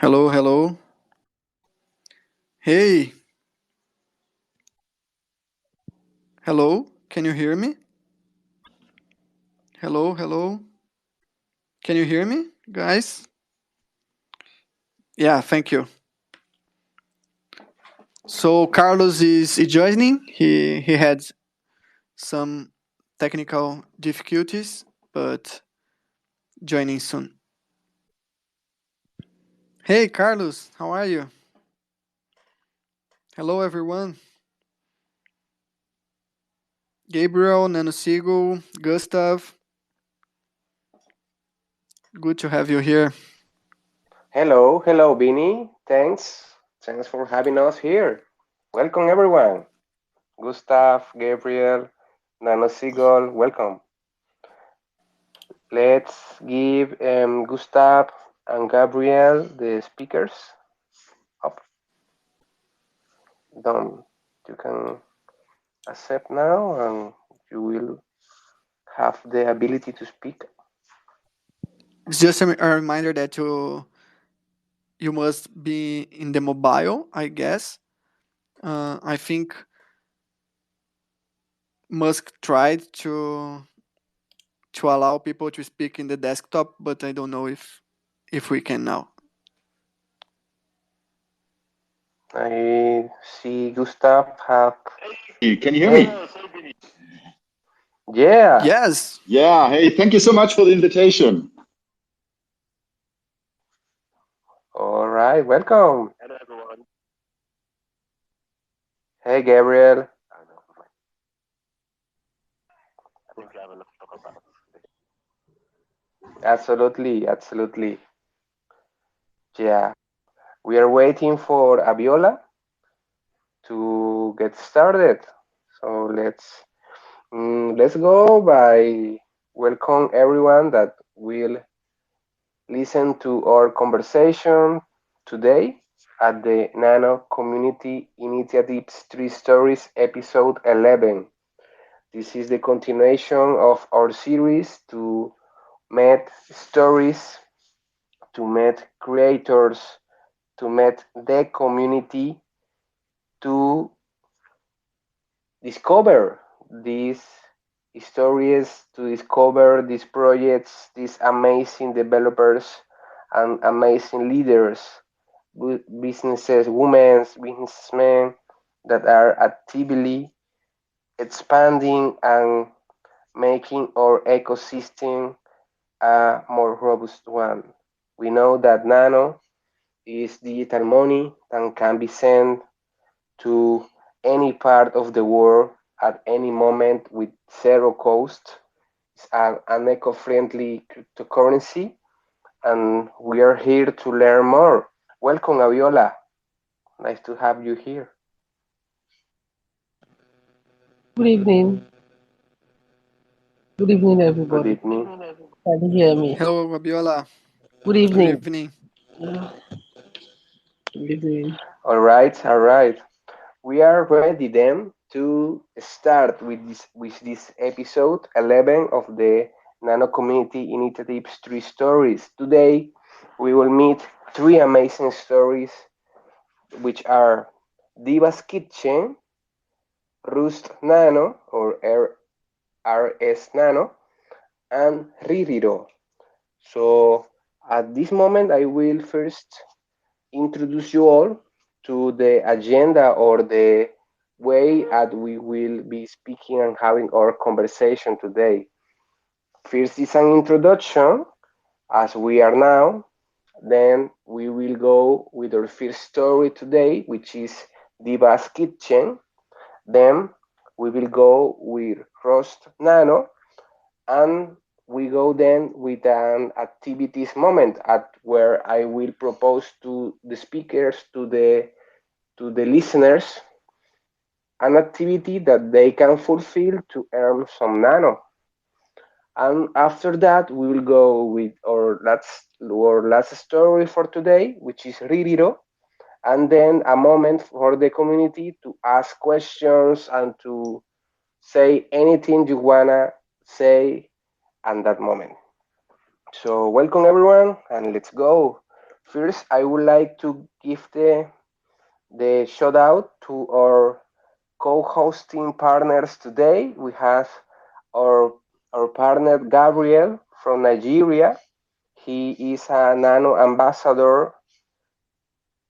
Hello, hello. Hey, hello. Can you hear me? Hello, hello. Can you hear me, guys? Yeah, thank you. So Carlos is joining. He had some technical difficulties, but joining soon. Hey, Carlos, how are you? Hello, everyone. Gabriel, Nanosigo, Gustav. Good to have you here. Hello, Vinny. Thanks for having us here. Welcome, everyone. Gustav, Gabriel, Nano Seagull, welcome. Let's give Gustav and Gabriel the speakers up. Done. You can accept now, and you will have the ability to speak. It's just a reminder that you must be in the mobile, I guess. I think Musk tried to allow people to speak in the desktop, but I don't know if we can now. I see Gustav have. Can you hear Hey, me? yeah. Yes. Yeah. Hey, thank you so much for the invitation. All right, welcome. Hey, Gabriel. Absolutely. Yeah, we are waiting for Abiola to get started. So let's go by welcome everyone that will listen to our conversation today at the Nano Community Initiatives 3 Stories episode 11. This is the continuation of our series to meet stories, to meet creators, to meet the community, to discover these stories, to discover these projects, these amazing developers and amazing leaders, businesses, women, businessmen that are actively expanding and making our ecosystem a more robust one. We know that Nano is digital money and can be sent to any part of the world at any moment with zero cost. It's an eco-friendly cryptocurrency, and we are here to learn more. Welcome, Abiola. Nice to have you here. Good evening. Good evening, Good everybody. evening. Can you hear me? Hello, Abiola. Good Good evening. evening. Good evening. All right. We are ready then to start with this episode 11 of the Nano Community Initiatives 3 Stories. Today we will meet three amazing stories which are Diva's Kitchen, RsNano or RsNano, and Ririro. So at this moment I will first introduce you all to the agenda or the way that we will be speaking and having our conversation today. First is an introduction, as we are now. Then we will go with our first story today, which is Diva's Kitchen. Then we will go with Roast Nano, and we go then with an activities moment at where I will propose to the speakers, to the listeners, an activity that they can fulfill to earn some nano. And after that, we will go with our last story for today, which is Ririro, and then a moment for the community to ask questions and to say anything you wanna say at that moment. So welcome everyone, and let's go. First, I would like to give the shout out to our co-hosting partners today. We have our our partner Gabriel from Nigeria. He is a Nano ambassador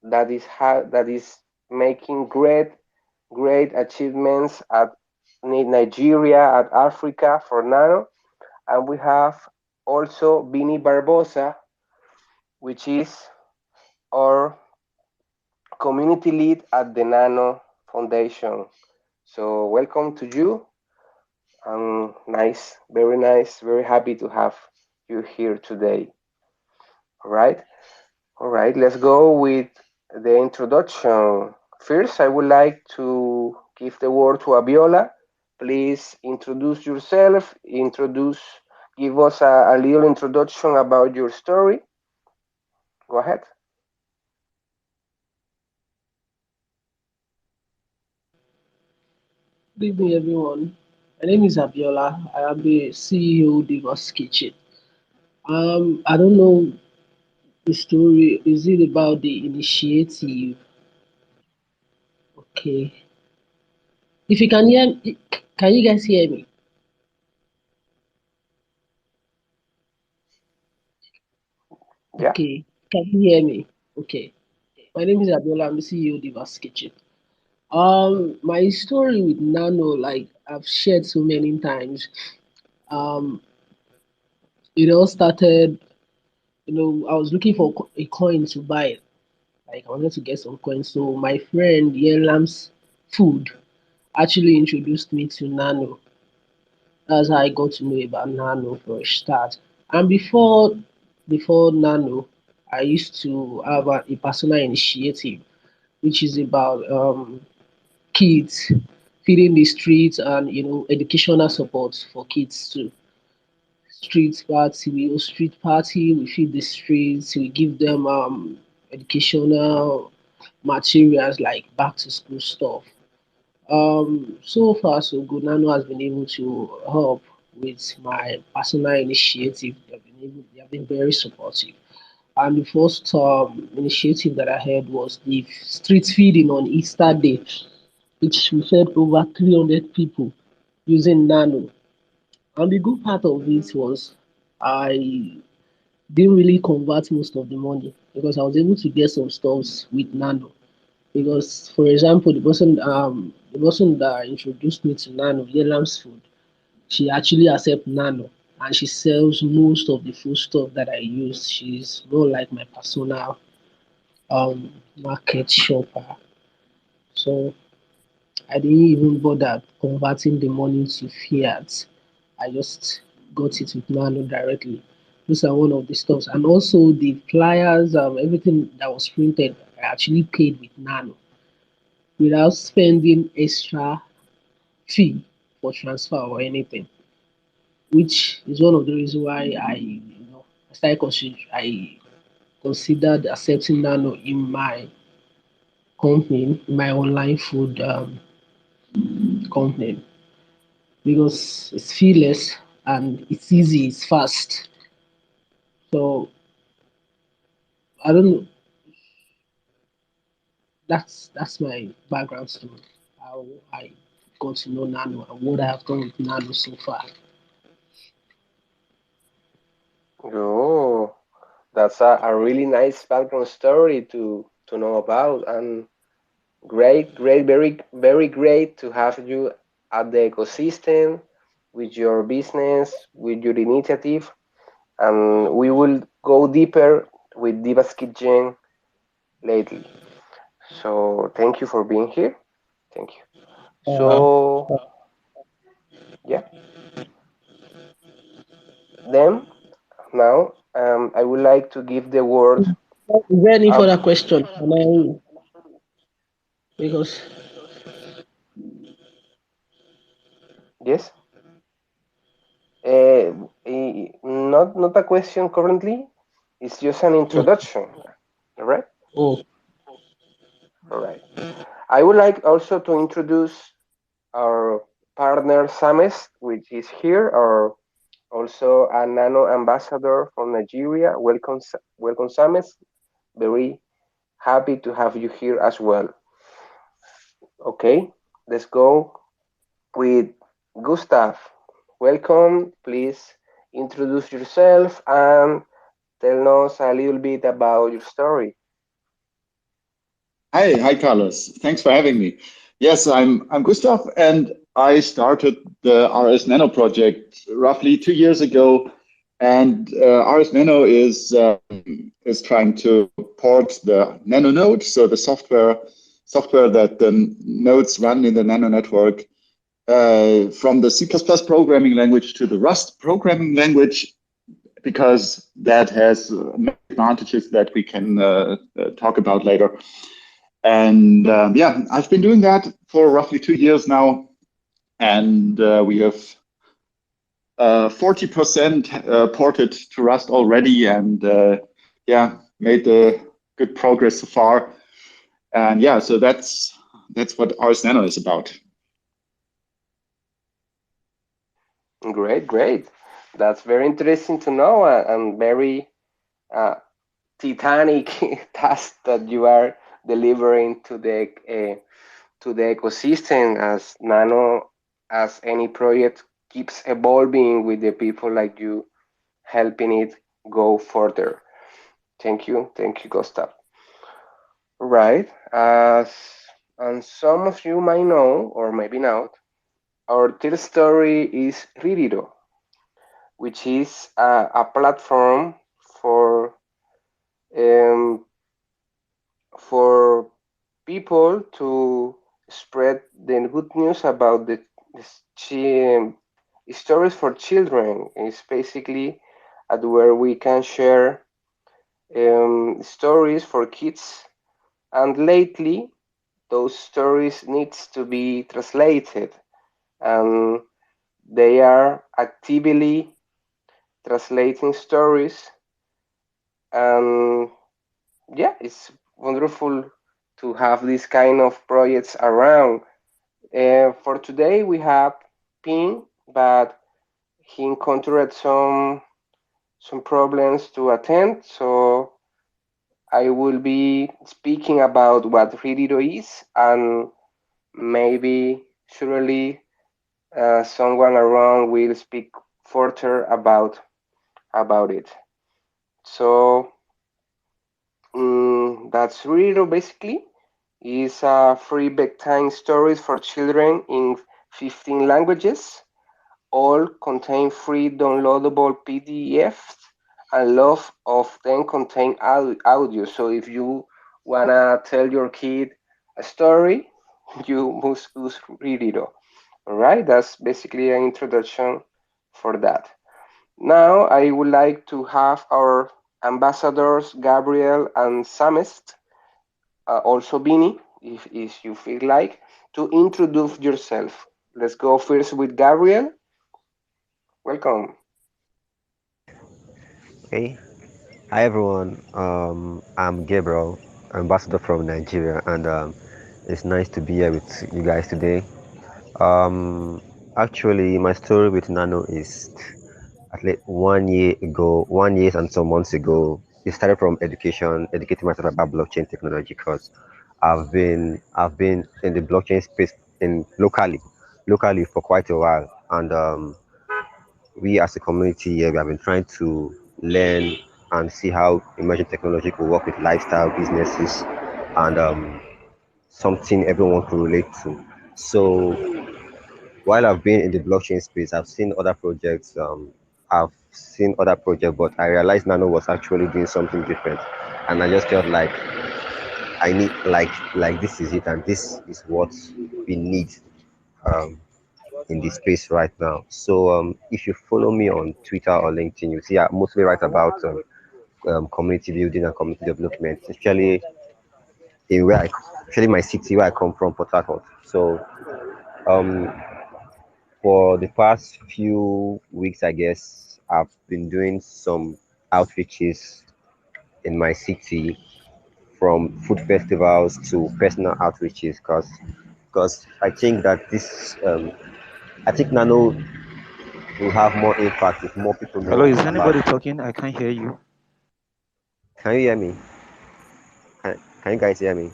that is making great achievements at Nigeria, at Africa for Nano. And we have also Bini Barbosa, which is our community lead at the Nano Foundation. So welcome to you. Nice, very happy to have you here today. All right, all right. Let's go with the introduction. First, I would like to give the word to Abiola. Please introduce yourself. Give us a little introduction about your story. Go ahead. Good evening, everyone. My name is Abiola. I am the CEO Diva's Kitchen. I don't know the story. Is it about the initiative? Okay. If you can hear, can you guys hear me? Yeah. Okay. Can you hear me? Okay. My name is Abiola. I'm the CEO Diva's Kitchen. My story with Nano, like I've shared so many times. Um, it all started. I was looking for a coin to buy. Like I wanted to get some coins. So my friend Yelam's Food actually introduced me to Nano. That's how I got to know about Nano for a start. And before Nano, I used to have a personal initiative, which is about kids feeding the streets and educational support for kids too. Street party, we feed the streets, we give them educational materials like back to school stuff. So far so good. Nano has been able to help with my personal initiative. They have been very supportive. And the first initiative that I had was the street feeding on Easter Day, which we fed over 300 people using Nano. And the good part of it was I didn't really convert most of the money because I was able to get some stuffs with Nano. Because, for example, the person that introduced me to Nano, Yelam's Food, she actually accepts Nano and she sells most of the food stuff that I use. She's more like my personal market shopper. So I didn't even bother converting the money to fiat. I just got it with Nano directly. Those are one of the stuffs. And also the flyers, everything that was printed, I actually paid with Nano without spending extra fee for transfer or anything, which is one of the reasons why I started I considered accepting Nano in my company, in my online food company, because it's feeless and it's easy, it's fast. So I don't know. That's my background story. How I got to know Nano and what I have done with Nano so far. Oh, that's a really nice background story to know about, and great, very great to have you at the ecosystem with your business, with your initiative, and we will go deeper with Diva's Kitchen lately. So thank you for being here. Thank you. Uh, So yeah, then now I would like to give the word is there any up. further question? Can I, because Yes. Not a question currently. It's just an oh, introduction. All right. oh, All right. I would like also to introduce our partner Sames, which is here, or also a Nano ambassador from Nigeria. Welcome, welcome, Sames. very happy to have you here as well. Okay, let's go with Gustav. Welcome. Please introduce yourself and tell us a little bit about your story. Hi, Carlos. Thanks for having me. Yes, I'm Gustav, and I started the RsNano project roughly 2 years ago. And RsNano is trying to port the Nano node, so the software that the nodes run in the Nano network, from the C++ programming language to the Rust programming language, because that has many advantages that we can talk about later. And yeah, I've been doing that for roughly 2 years now, and we have 40% ported to Rust already, and yeah, made good progress so far. And yeah, so that's what RsNano is about. Great, great. That's very interesting to know and very uh, titanic task that you are delivering to the ecosystem as Nano, as any project keeps evolving with the people like you, helping it go further. Thank you, Gustav. Right, as and some of you might know, or maybe not, our third story is Ririro, which is a platform for um, for people to spread the good news about the stories for children. It's basically at where we can share stories for kids, and lately those stories needs to be translated, and they are actively translating stories, and yeah, it's wonderful to have these kind of projects around. For today, we have Ping, but he encountered some problems to attend, so I will be speaking about what Ririro is, and maybe surely someone around will speak further about it. So that's Ririro basically. Is free bedtime stories for children in 15 languages. All contain free downloadable PDFs, and lot of them contain audio. So if you wanna tell your kid a story, you must use Ririro. All right, that's basically an introduction for that. Now I would like to have our ambassadors Gabriel and Samest, also Bini, if you feel like, to introduce yourself. Let's go first with Gabriel. Welcome. Hey, hi everyone. I'm Gabriel, ambassador from Nigeria, and it's nice to be here with you guys today. Um, Actually, my story with Nano is at least 1 year ago, 1 year and some months ago. It started from educating myself about blockchain technology because I've been in the blockchain space in locally for quite a while, and we as a community here, we have been trying to learn and see how emerging technology could work with lifestyle businesses and something everyone could relate to. So while I've been in the blockchain space, I've seen other projects, but I realized Nano was actually doing something different, and I just felt like I need like this is it, and this is what we need. Um, in this space right now. So if you follow me on Twitter or LinkedIn, you see I mostly write about community building and community development, especially in especially my city where I come from, Port Harcourt. So um, for the past few weeks, I guess I've been doing some outreaches in my city, from food festivals to personal outreaches, because I think that I think Nano will have more impact if more people Hello, know is about anybody it. talking? I can't hear you. Can you hear me? Can you guys hear me?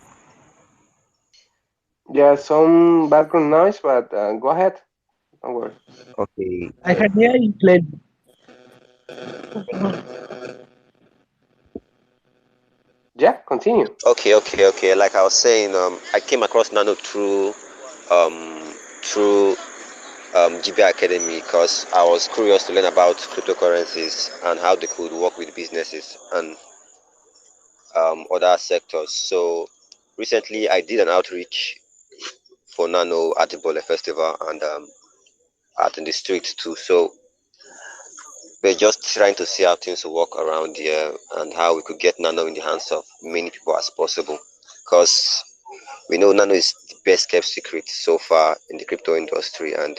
Yeah, some background noise, but go ahead. Don't worry. Okay. I can hear you clearly. Yeah, continue. Okay. Like I was saying, I came across Nano um, through GBA Academy because I was curious to learn about cryptocurrencies and how they could work with businesses and other sectors. So recently, I did an outreach for Nano at the Bole Festival and out in the street too. So we're just trying to see how things will work around here and how we could get Nano in the hands of many people as possible. Because we know Nano is the best kept secret so far in the crypto industry, and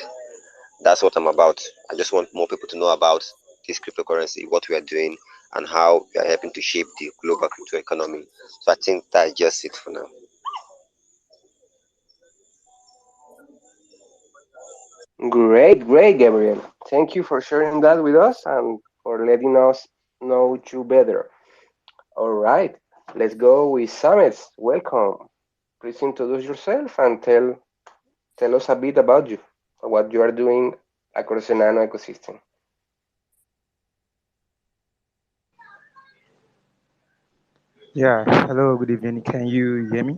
that's what I'm about. I just want more people to know about this cryptocurrency, what we are doing, and how we are helping to shape the global crypto economy. So I think that's just it for now. Great, great, Gabriel. Thank you for sharing that with us and for letting us know you better. All right, let's go with Samet. Welcome. Please introduce yourself and tell us a bit about you, what you are doing across the Nano ecosystem. Yeah, hello, good evening. Can you hear me?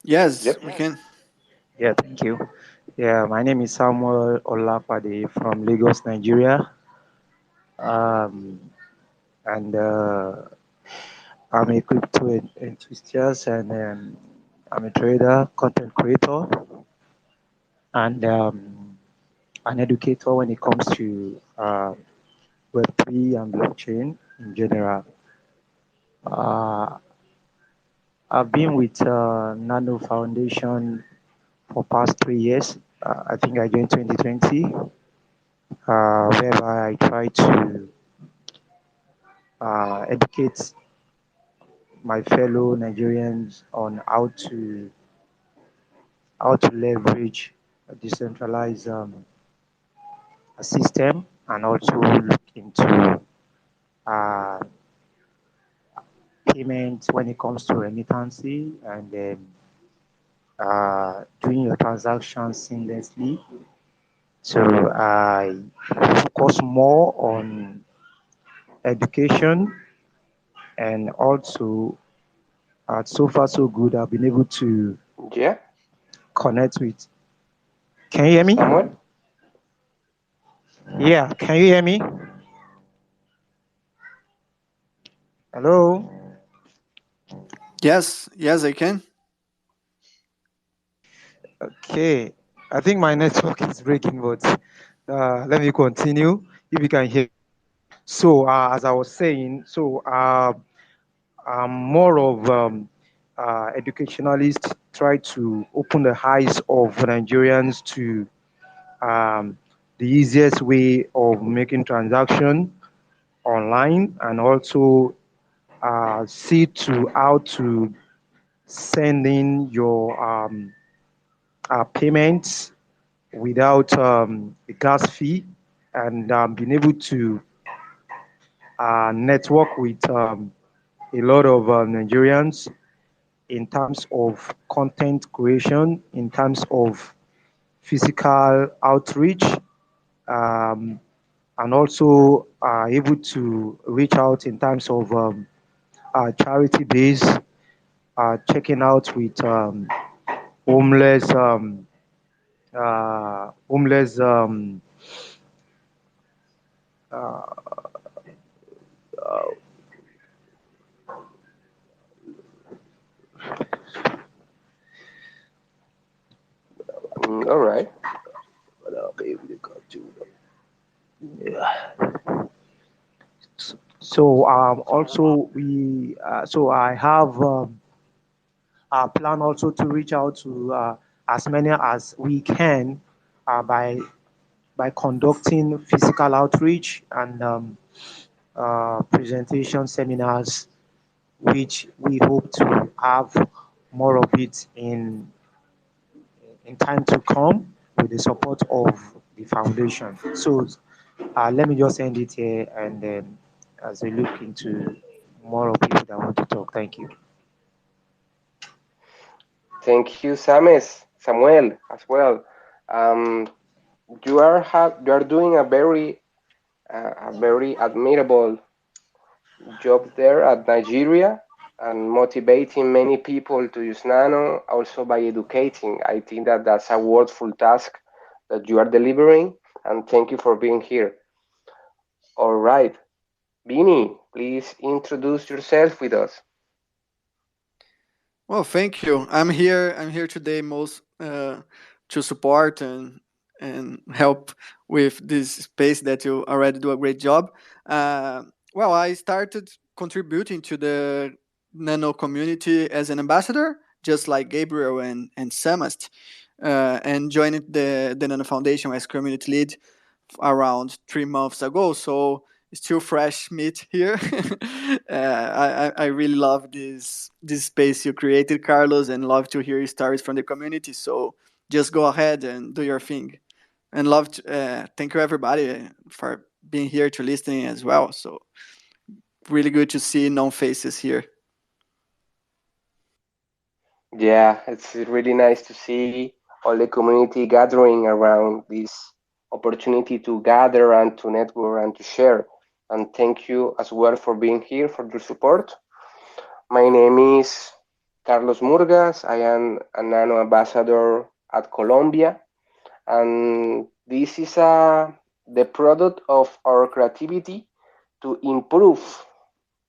Yes, Yep. we can. Yeah, thank you. Yeah, my name is Samuel Olapade from Lagos, Nigeria. Um, and I'm a enthusiast and I'm a trader, content creator, and an educator when it comes to Web3 and blockchain in general. Uh, I've been with Nano Foundation for past 3 years. I think I joined 2020, whereby I try to educate my fellow Nigerians on how to leverage a decentralized system and also look into uh, payment when it comes to remittancy and then doing your transactions seamlessly. So I focus more on education and also so far so good. I've been able to Yeah, connect with. Can you hear me? Samuel. Yeah, can you hear me? Hello. Yes, yes, I can. Okay, I think my network is breaking, but let me continue. If you can hear. So as I was saying, I'm more of educationalist. Try to open the eyes of Nigerians to um, the easiest way of making transaction online, and also see to how to send in your payments without a gas fee, and being able to network with a lot of Nigerians in terms of content creation, in terms of physical outreach, um, and also able to reach out in terms of charity base, checking out with homeless, homeless. Uh, All right. so also so I have a plan also to reach out to as many as we can by conducting physical outreach and presentation seminars, which we hope to have more of it in time to come with the support of the foundation. So let me just end it here and then as we look into more of people that want to talk. Thank you. Thank you, Samuel, as well. Um, you are doing a very admirable job there at Nigeria and motivating many people to use Nano, also by educating. I think that that's a worthful task that you are delivering, and thank you for being here. All right, Bini, please introduce yourself with us. Well, thank you. I'm here. I'm here today most to support and help with this space that you already do a great job. Well, I started contributing to the Nano community as an ambassador, just like Gabriel and Samast, and joined the Nano Foundation as community lead around 3 months ago. So still fresh meat here. I really love this space you created, Carlos, and love to hear stories from the community. So just go ahead and do your thing. And love to, thank you everybody for being here to listening as well. So really good to see known faces here. Yeah, it's really nice to see all the community gathering around this opportunity to gather and to network and to share. And thank you as well for being here, for your support. My name is Carlos Murgas. I am a Nano ambassador at Colombia, and this is the product of our creativity to improve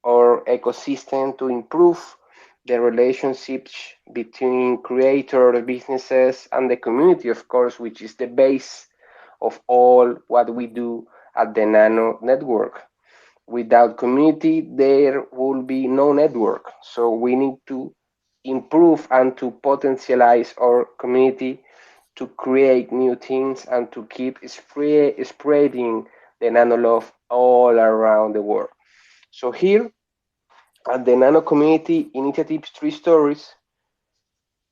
our ecosystem, to improve the relationships between creators, businesses, and the community, of course, which is the base of all what we do at the Nano network. Without community, there will be no network. So we need to improve and to potentialize our community to create new things and to keep spreading the Nano love all around the world. So here at the Nano Community Initiative Three Stories,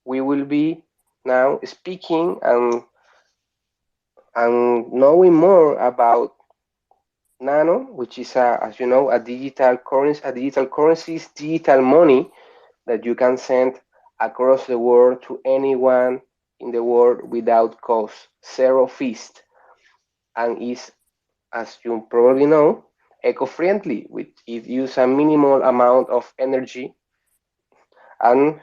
we will be now speaking and knowing more about Nano, which is, as you know, a digital currency, digital money that you can send across the world to anyone in the world without cost, zero fees, and is, as you probably know, eco-friendly, which it uses a minimal amount of energy and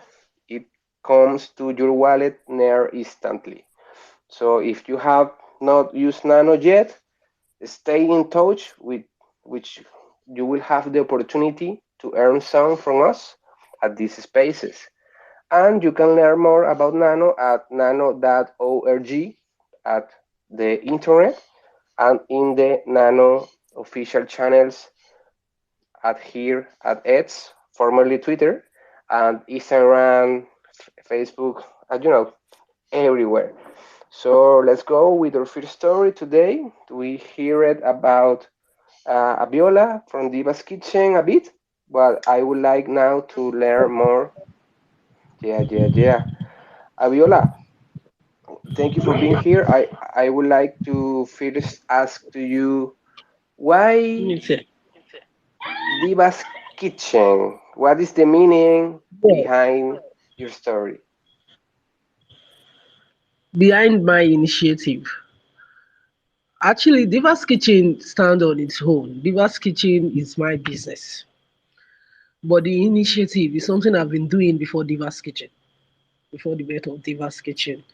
it comes to your wallet near instantly. So if you have not used Nano yet, stay in touch with which you will have the opportunity to earn some from us at these spaces. And you can learn more about Nano at nano.org at the internet and in the Nano official channels at here at X, formerly Twitter, and Instagram, Facebook, and everywhere. So let's go with our first story today. We hear it about Abiola from Diva's Kitchen a bit, but I would like now to learn more. Yeah. Abiola, thank you for being here. I would like to first ask to you why It's, Diva's Kitchen? What is the meaning yeah, behind your story? behind my initiative. Actually, Diva's Kitchen stand on its own. Diva's Kitchen is my business, but the initiative is something I've been doing before Diva's Kitchen, before the birth of Diva's Kitchen.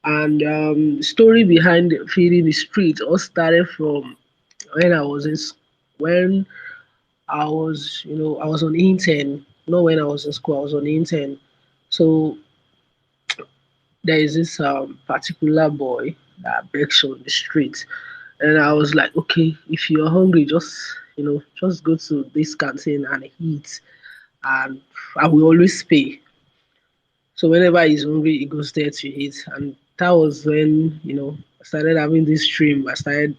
And story behind feeding the street all started from when I was in when I was, I was on intern. Not when I was in school, I was on intern. So there is this particular boy that begs on the street, and I was like, okay, if you're hungry, just go to this canteen and eat, and I will always pay. So whenever he's hungry, he goes there to eat, and that was when I started having this dream. I started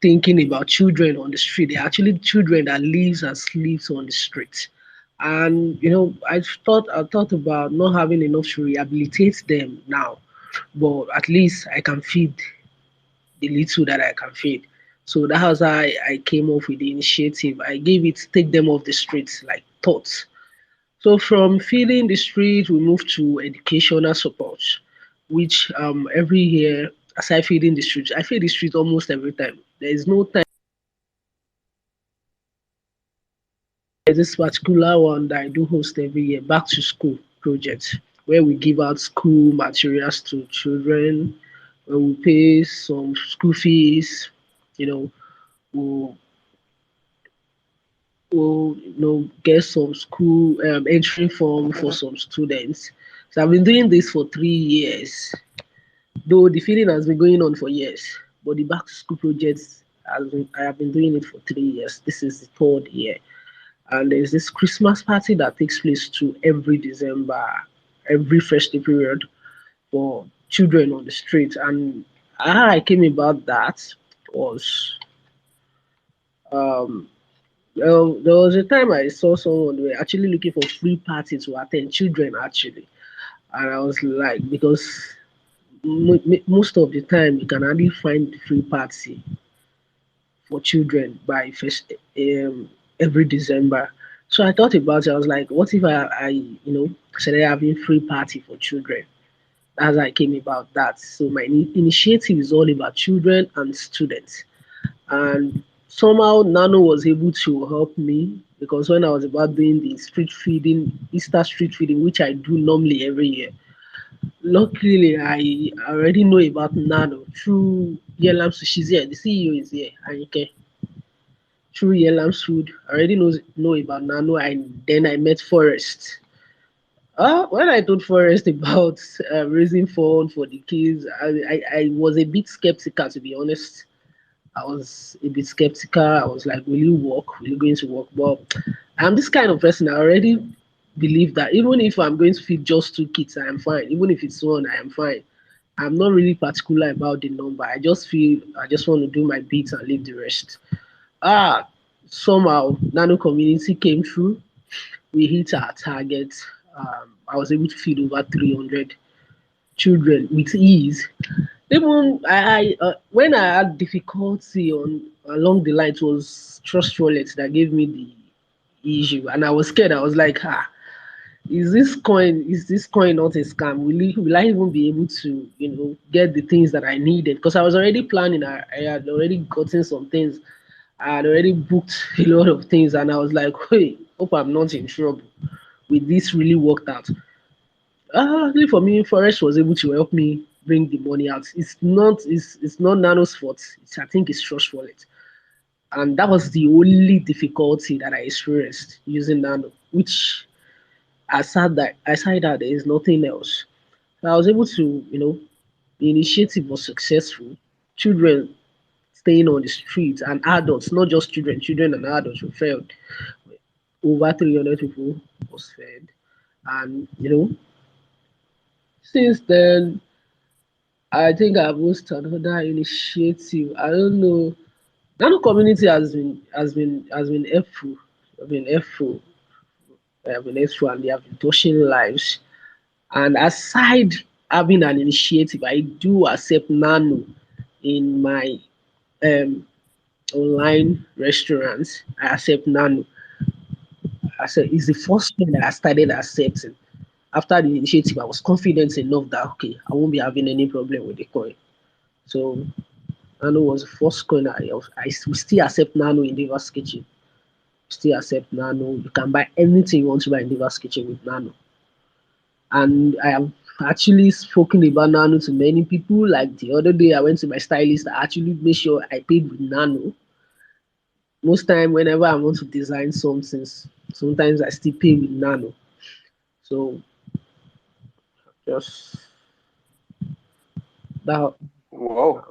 thinking about children on the street. They're actually children that lives and sleeps on the street. And I thought about not having enough to rehabilitate them now, but at least I can feed the little that I can feed. So that was how I came up with the initiative. I gave it take them off the streets, like thoughts. So from feeding the street, we moved to educational support, which every year, aside feeding the street, I feed the street almost every time. There is no time. There's this particular one that I do host every year, back to school project, where we give out school materials to children, where we pay some school fees, you know, we'll, we'll get some school entry form for some students. So I've been doing this for 3 years, though the feeling has been going on for years. But the back to school projects, I have been doing it for 3 years. This is the third year. And there's this Christmas party that takes place to every December, every festive period for children on the street. And how I came about that was um, well, there was a time I saw someone were actually looking for free party to attend, children actually, and I was like, because most of the time you can hardly find free party for children by first every December. So I thought about it. I was like, what if I started having free party for children? As I came about that. So my initiative is all about children and students. And somehow Nano was able to help me because when I was about doing the street feeding, Easter street feeding, which I do normally every year, luckily I already know about Nano through Yelam. So she's here, the CEO is here, and okay, through Yelam's food, I already know about Nano, and then I met Forrest. When I told Forrest about raising fund for the kids, I was a bit skeptical, to be honest. I was a bit skeptical. I was like, will you work? Will you going to work? But I'm this kind of person. I already believe that even if I'm going to feed just 2 kids, I am fine. Even if it's one, I am fine. I'm not really particular about the number. I just feel I just want to do my bit and leave the rest. Ah, somehow Nano community came through. We hit our target. I was able to feed over 300 children with ease. Even when I had difficulty on along the line, it was Trust Wallet that gave me the issue, and I was scared. I was like, is this coin not a scam? Will I even be able to get the things that I needed? Because I was already planning. I had already gotten some things. I had already booked a lot of things, and I was like, hey, hope I'm not in trouble. With this really worked out. Luckily for me, Forest was able to help me bring the money out. It's not Nano's fault. I think it's Trust Wallet, and that was the only difficulty that I experienced using Nano. Which aside that there is nothing else. I was able to, the initiative was successful. Children staying on the streets and adults, not just children and adults were fed. Over 300 people was fed, and since then I think I've hosted another initiative. I don't know. Nano community has been helpful. Have been helpful. Have been helpful, and they have been touching lives. And aside having an initiative, I do accept Nano in my um, online restaurants. I accept Nano. I said it's the first thing that I started accepting. After the initiative, I was confident enough that okay, I won't be having any problem with the coin. So Nano was the first coin I still accept Nano in Diva's Kitchen. Still accept Nano. You can buy anything you want to buy in Diva's Kitchen with Nano. And I have actually spoken about Nano to many people. Like the other day, I went to my stylist. I actually made sure I paid with Nano. Most time, whenever I want to design something, sometimes I still pay with Nano. So just that. Wow.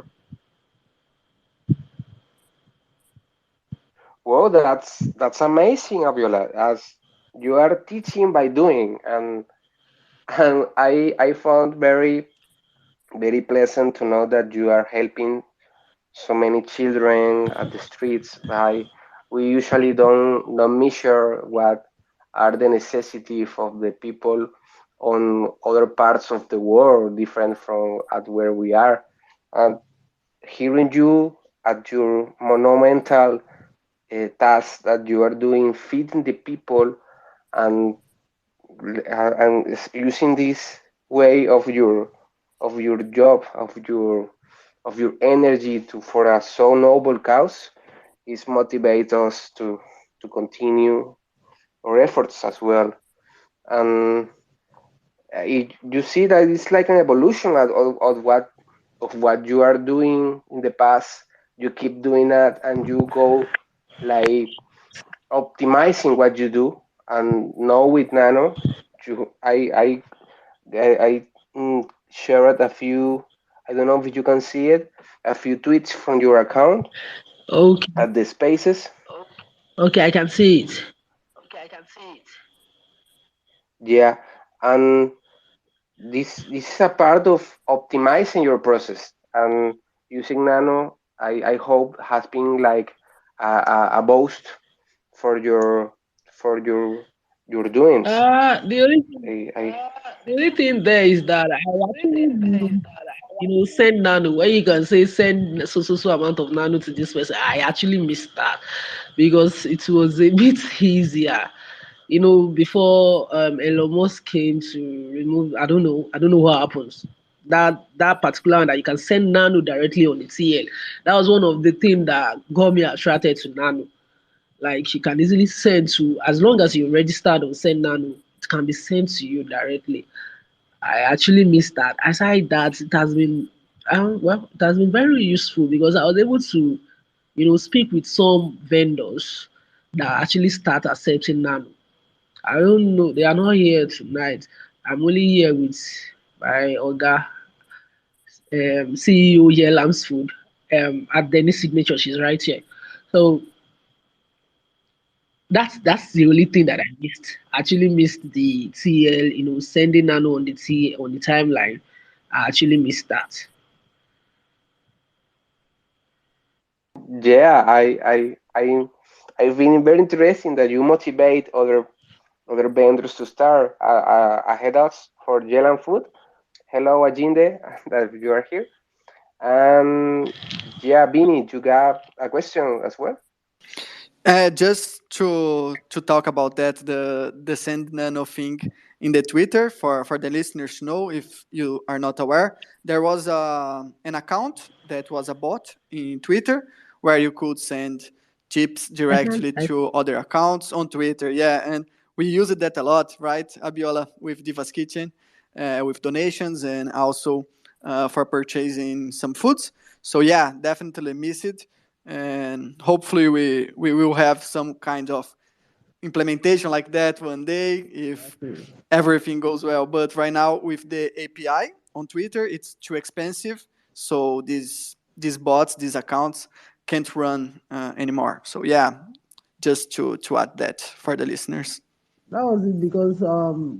Wow, that's amazing, Abiola. As you are teaching by doing, and I found very pleasant to know that you are helping so many children at the streets. By we usually don't measure what are the necessities of the people on other parts of the world, different from at where we are. And hearing you at your monumental task that you are doing, feeding the people, and using this way of your job, of your energy to for a so noble cause, is motivate us to continue our efforts as well. And you see that it's like an evolution of what you are doing in the past. You keep doing that, and you go like optimizing what you do. And now with Nano, I shared a few. I don't know if you can see it. A few tweets from your account Okay, at the spaces. okay, I can see it. Yeah, and this is a part of optimizing your process, and using Nano. I hope has been like a boost for your doings. The only thing, I the only thing there is that I actually send nano when you can say send so amount of nano to this person. I actually missed that because it was a bit easier. Before Elon Musk came to remove, I don't know what happens. That particular one that you can send nano directly on the TL. That was one of the things that got me attracted to nano. Like you can easily send to, as long as you're registered on send nano, it can be sent to you directly. I actually missed that. Aside that, it has been very useful because I was able to, speak with some vendors that actually start accepting nano. I don't know, they are not here tonight. I'm only here with my Oga, CEO here, Lamb's Food, at Dennis Signature. She's right here. So that's the only thing that I missed. I actually missed the TL, sending nano on the on the timeline. I actually missed that. Yeah, I've been very interesting that you motivate other vendors to start ahead us for Gelan Food. Hello, Ajinde, that you are here. And yeah, Bini, you got a question as well? Just to talk about that, the send nano thing in the Twitter for the listeners to know if you are not aware, there was an account that was a bot in Twitter where you could send tips I can directly I to other accounts on Twitter. Yeah, and we used that a lot, right, Abiola, with Diva's Kitchen, with donations and also for purchasing some foods. So yeah, definitely miss it, and hopefully we will have some kind of implementation like that one day if exactly. everything goes well. But right now with the API on Twitter, it's too expensive, so these bots, these accounts can't run anymore. So yeah, just to add that for the listeners. That was it because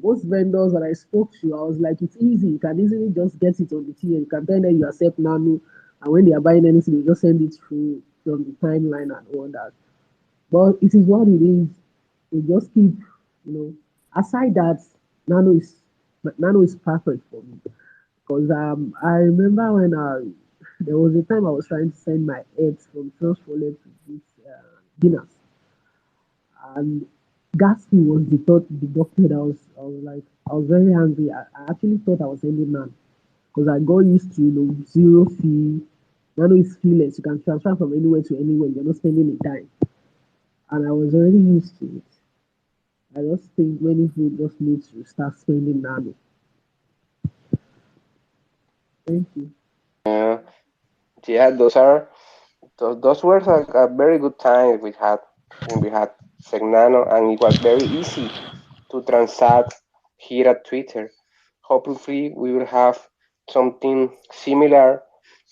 most vendors that I spoke to, I was like, it's easy. You can easily just get it on the TL. You can tell them you accept Nano, and when they are buying anything, you just send it through from the timeline and all that. But it is what it is. We just keep, you know. Aside that, Nano is Nano is perfect for me because I remember when there was a time I was trying to send my eggs from Transforlet to this dinners, and gas fee was deducted. I was very angry. I actually thought I was sending none because I got used to zero fee. Nano is feeless. You can transfer from anywhere to anywhere. You're not spending a dime, and I was already used to it. I just think many people just need to start spending nano. Thank you. Uh, yeah, those were a very good time we had when we had Segnano, and it was very easy to transact here at Twitter. Hopefully, we will have something similar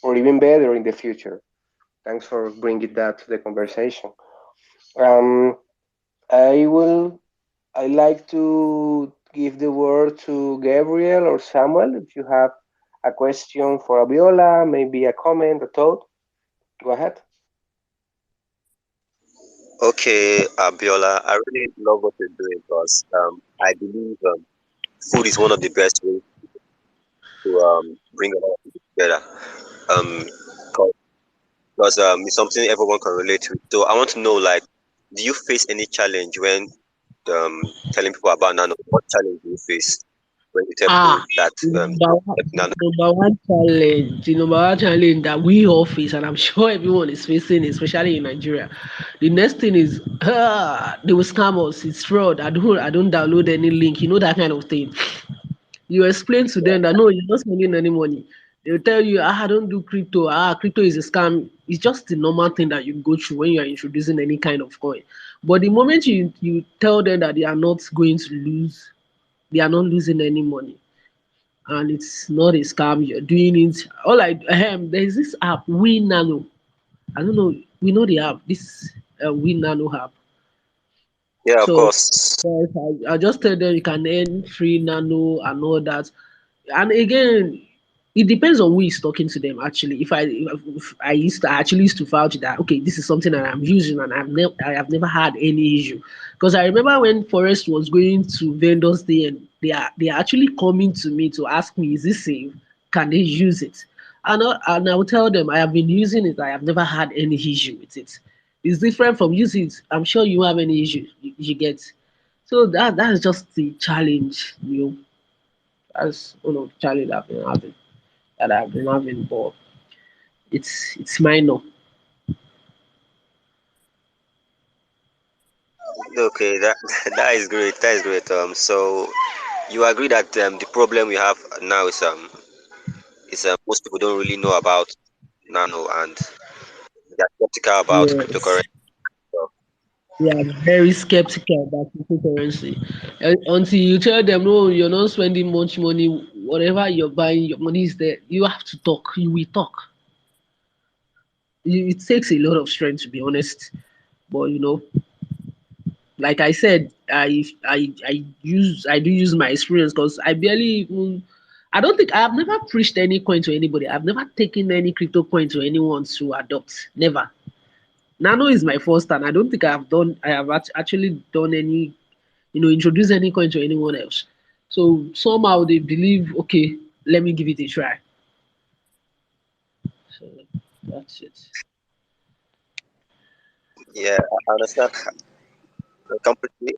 or even better in the future. Thanks for bringing that to the conversation. Um, I will. I like to give the word to Gabriel or Samuel if you have a question for Abiola, maybe a comment, a thought. Go ahead. Okay, Abiola, I really love what you're doing because I believe food is one of the best ways to bring a lot of people together. Um, because it's something everyone can relate to. So I want to know, like, do you face any challenge when telling people about Nano? What challenge do you face when you tell people Ah, that Nano? the number one challenge that we all face, and I'm sure everyone is facing, especially in Nigeria. The next thing is, they will scam us. It's fraud. I don't download any link. You know that kind of thing. You explain to them that no, you're not spending any money. They'll tell you, I don't do crypto. Crypto is a scam. It's just the normal thing that you go through when you are introducing any kind of coin. But the moment you tell them that they are not going to lose, they are not losing any money, and it's not a scam. You're doing it. All I there's this app, We Nano. I don't know. We know the app. This We Nano app. Yeah, of So course. yes, I just tell them you can earn free nano and all that. And again, it depends on who is talking to them. Actually, I actually used to vouch that okay, this is something that I'm using and I have never had any issue. Because I remember when Forest was going to Vendors Day and they are actually coming to me to ask me, is this safe? Can they use it? And I will tell them I have been using it. I have never had any issue with it. It's different from using it. I'm sure you have any issue you get. So that's just the challenge, That's one of the challenge that I've been having, but it's minor. Okay, that that is great. That is great. So you agree that the problem we have now is most people don't really know about Nano and they're skeptical about Yes. cryptocurrency. So, They are very skeptical about cryptocurrency. Until you tell them, no, you're not spending much money, whatever you're buying, your money is there. You have to talk. You will talk. It takes a lot of strength, to be honest. But like I said, I do use my experience because I barely even. I don't think I've never preached any coin to anybody. I've never taken any crypto coin to anyone to adopt. Never. Nano is my first, and I don't think I have actually done any, introduce any coin to anyone else. So somehow they believe, okay, let me give it a try. So that's it. yeah, I understand completely.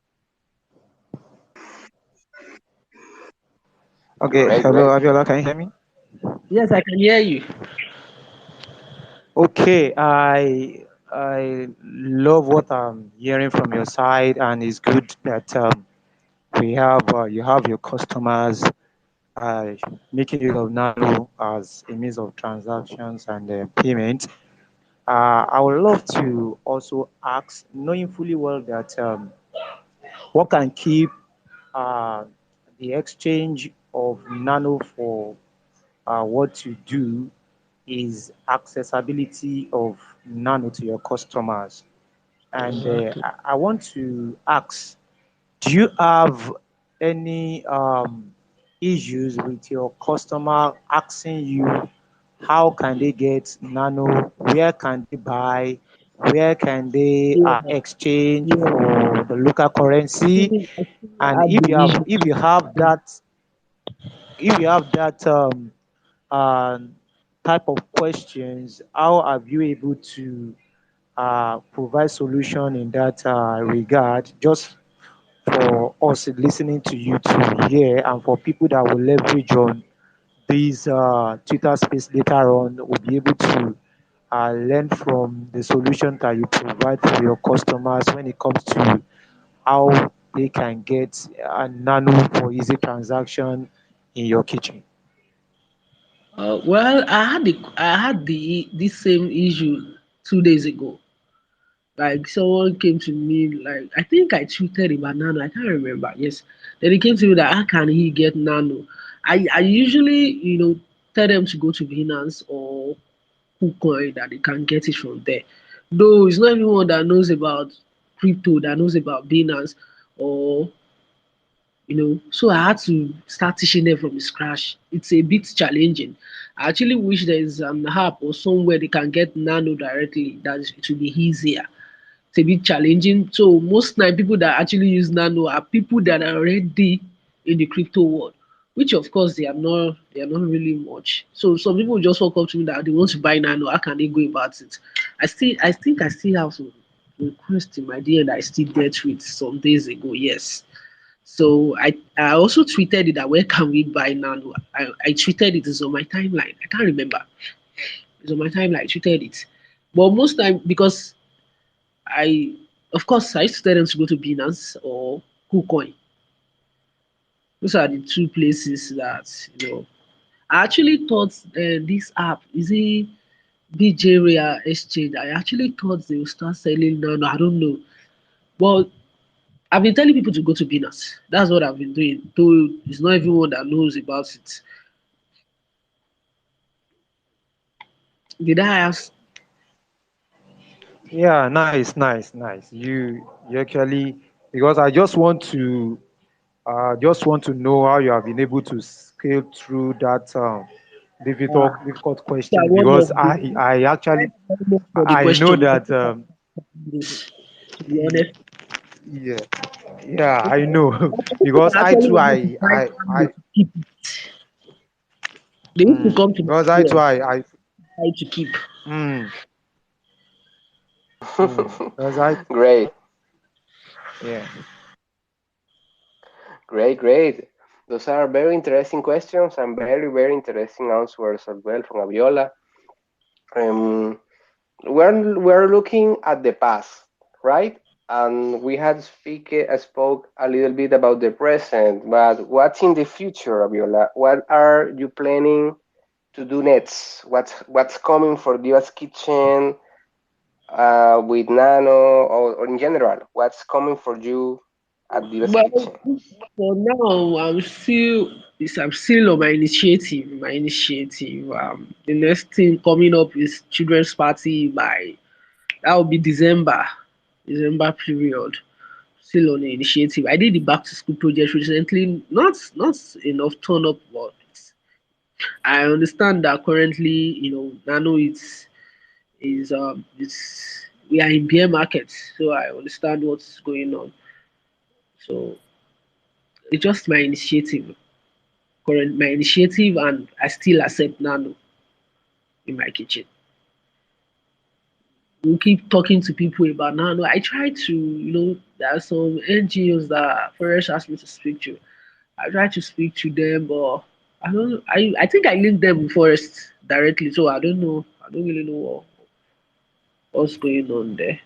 Okay, Great, hello, great. Abiola, can you hear me? Yes, I can hear you. Okay, I love what I'm hearing from your side, and it's good that we have you have your customers uh, making use of Nano as a means of transactions and payment. I would love to also ask, knowing fully well that what can keep uh, the exchange of Nano for what you do is accessibility of Nano to your customers. And Okay. I want to ask, do you have any issues with your customer asking you how can they get Nano, where can they buy, where can they Yeah, exchange yeah. for the local currency? I And had the issue. if you have that uh, type of questions, how have you able to provide solution in that regard? Just for us listening to you to hear, and for people that will leverage on this Twitter space later on, will be able to learn from the solution that you provide for your customers when it comes to how they can get a nano for easy transaction in your kitchen. Well, I had the this same issue 2 days ago. Like someone came to me, like I think I tweeted about Nano. I can't remember. Yes, then he came to me that how can he get Nano? I usually tell them to go to Binance or KuCoin that they can get it from there. Though it's not everyone that knows about crypto that knows about Binance or so I had to start teaching them from scratch. It's a bit challenging. I actually wish there is an app or somewhere they can get Nano directly. It will be easier. It's a bit challenging. So most time people that actually use Nano are people that are already in the crypto world, which of course they are not really much. So some people just walk up to me that they want to buy Nano. How can they go about it? I think I still have some requests in my DM that I still dealt with some days ago. Yes. So I also tweeted it that where can we buy Nano? I tweeted it. It's on my timeline. I can't remember. It's on my timeline. I tweeted it. But most time because I of course I used to tell them to go to Binance or KuCoin. Those are the two places that I actually thought this app is it BJ Real Exchange. I actually thought they would start selling Nano. I don't know. But I've been telling people to go to Binance. That's what I've been doing. Though it's not everyone that knows about it. Did I ask? Yeah, nice, nice, nice. You actually, because I just want to know how you have been able to scale through that difficult Yeah, question, one because of the I actually almost for the I know question. I that think this, to be honest, yeah, yeah, I know people because that I actually too want to buy I Nano to keep it. They used to come to because I too Nigeria I try to keep. mm, because I Great, yeah. great, great. Those are very interesting questions and very, very interesting answers as well from Abiola. Um, we're looking at the past, right? And we had spoke a little bit about the present, but what's in the future, Abiola? What are you planning to do next? What's coming for Diva's Kitchen with Nano or in general? What's coming for you at Diva's Well, Kitchen? for now, I'm still on my initiative. The next thing coming up is children's party by that will be December period. Still on the initiative. I did the back to school project recently. Not enough turn up, but I understand that currently, Nano is we are in bear market, so I understand what's going on. So it's just my initiative, and I still accept Nano in my kitchen. We keep talking to people about Nano. I try to, there are some NGOs that Forest asked me to speak to. I try to speak to them, but I don't. I think I linked them with Forest directly, so I don't know. I don't really know what's going on there.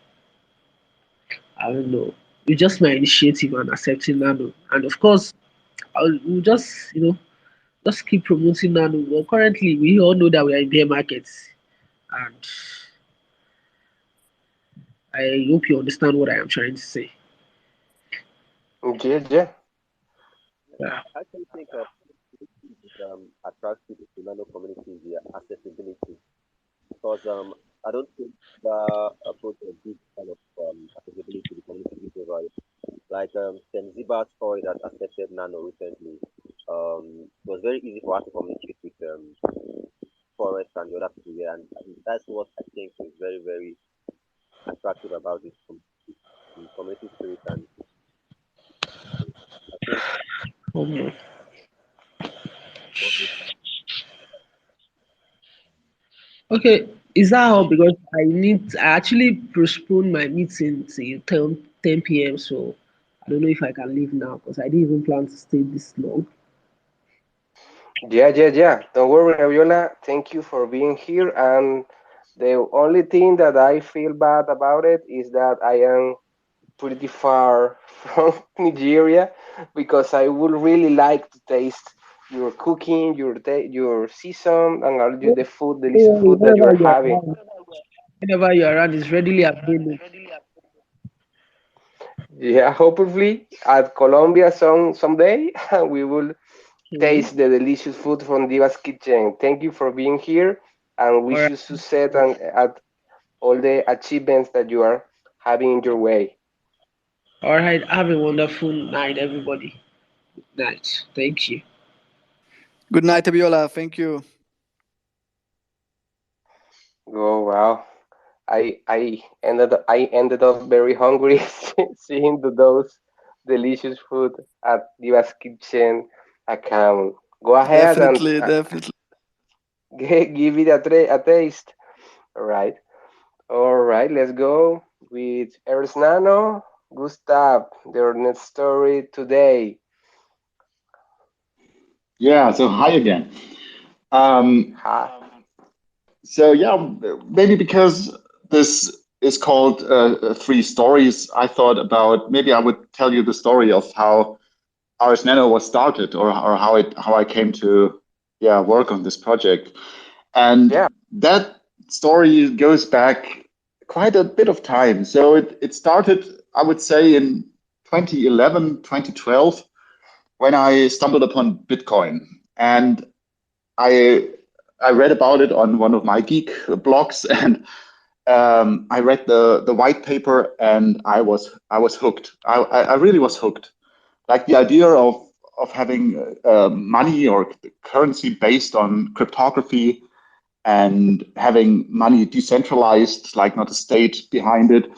I don't know. It's just my initiative and accepting Nano, and of course, we'll just keep promoting Nano. But currently, we all know that we are in bear markets, and I hope you understand what I am trying to say. Yeah, yeah. Yeah. I actually think attracts people to nano community is the accessibility, because I don't think the approach of this kind of accessibility to the community is over. Like Ziba's story that accepted Nano recently, it was very easy for us to communicate with Forest and the other people here, and that's what I think is very, very attractive about this community spirit. And I think Um, okay, is that all? Because I actually postponed my meeting till 10 p.m. So I don't know if I can leave now because I didn't even plan to stay this long. Yeah, yeah, yeah. Don't worry, Aviola. Thank you for being here. And the only thing that I feel bad about it is that I am pretty far from Nigeria because I would really like to taste your cooking, your season, and all Don't the food, delicious worry, food that you are having. whenever you're around, it's readily available. Yeah, hopefully at Colombia someday we will Okay. taste the delicious food from Diva's Kitchen. Thank you for being here, and All wish right. you success and at all the achievements that you are having in your way. All right. Have a wonderful night, everybody. Night. Thank you. Good night, Abiola. Thank you. Oh wow! I ended up very hungry seeing those delicious food at Diva's Kitchen account. Go ahead and Definitely, definitely. give it a taste. All right, let's go with RsNano. Gustav, your next story today. Yeah, so hi again. Um, Ha. so yeah, maybe because this is called Three Stories, I thought about maybe I would tell you the story of how RsNano was started, or how I came to work on this project. Yeah. And that story goes back quite a bit of time. So it started, I would say, in 2011, 2012, when I stumbled upon Bitcoin. And I I read about it on one of my geek blogs, and I read the white paper, and I was hooked. I really was hooked. Like the idea of having money or currency based on cryptography and having money decentralized, like not a state behind it.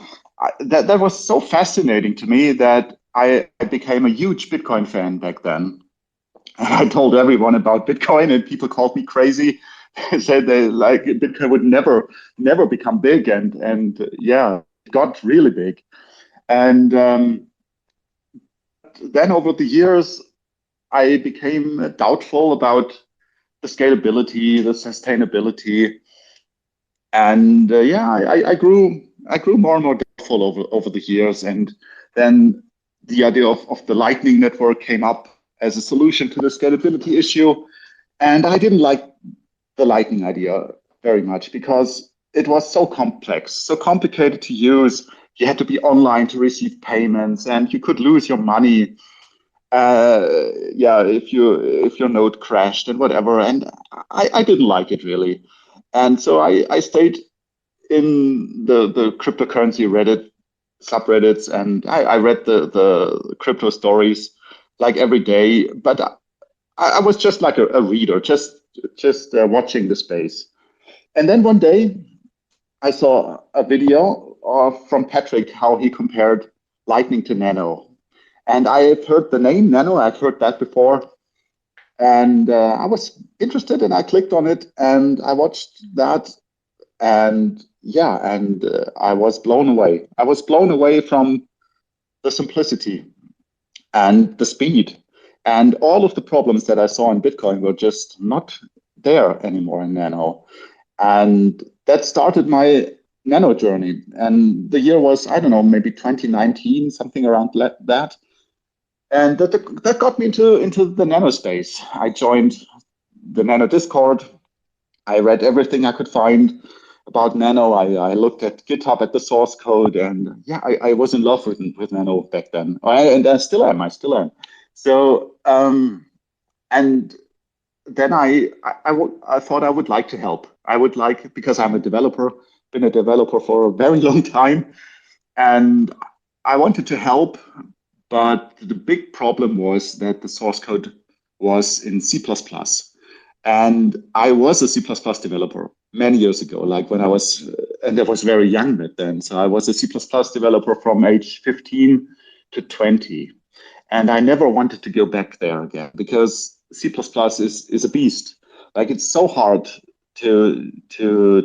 That was so fascinating to me that I became a huge Bitcoin fan back then. And I told everyone about Bitcoin, and people called me crazy. They said they like Bitcoin would never become big, and yeah, it got really big. And then over the years, I became doubtful about the scalability, the sustainability, and I grew more and more doubtful over the years. And then the idea of the Lightning Network came up as a solution to the scalability issue. And I didn't like the Lightning idea very much because it was so complex, so complicated to use. You had to be online to receive payments, and you could lose your money. If your node crashed and whatever. And I didn't like it really. And so I stayed in the cryptocurrency Reddit subreddits, and I read the crypto stories like every day. But I was just like a reader, just watching the space. And then one day I saw a video from Patrick how he compared Lightning to Nano. And I've heard the name Nano, I've heard that before. And I was interested, and I clicked on it, and I watched that. And I was blown away. I was blown away from the simplicity and the speed. And all of the problems that I saw in Bitcoin were just not there anymore in Nano. And that started my Nano journey. And the year was, I don't know, maybe 2019, something around that. And that got me into the Nano space. I joined the Nano Discord. I read everything I could find about Nano. I looked at GitHub at the source code, and I was in love with Nano back then. And I still am. I still am. So and then I thought I would like to help. I would like, because I'm a developer, been a developer for a very long time, and I wanted to help. But the big problem was that the source code was in C++. And I was a C++ developer many years ago, like when I was, and I was very young back then. So I was a C++ developer from age 15 to 20. And I never wanted to go back there again because C++ is a beast. Like it's so hard to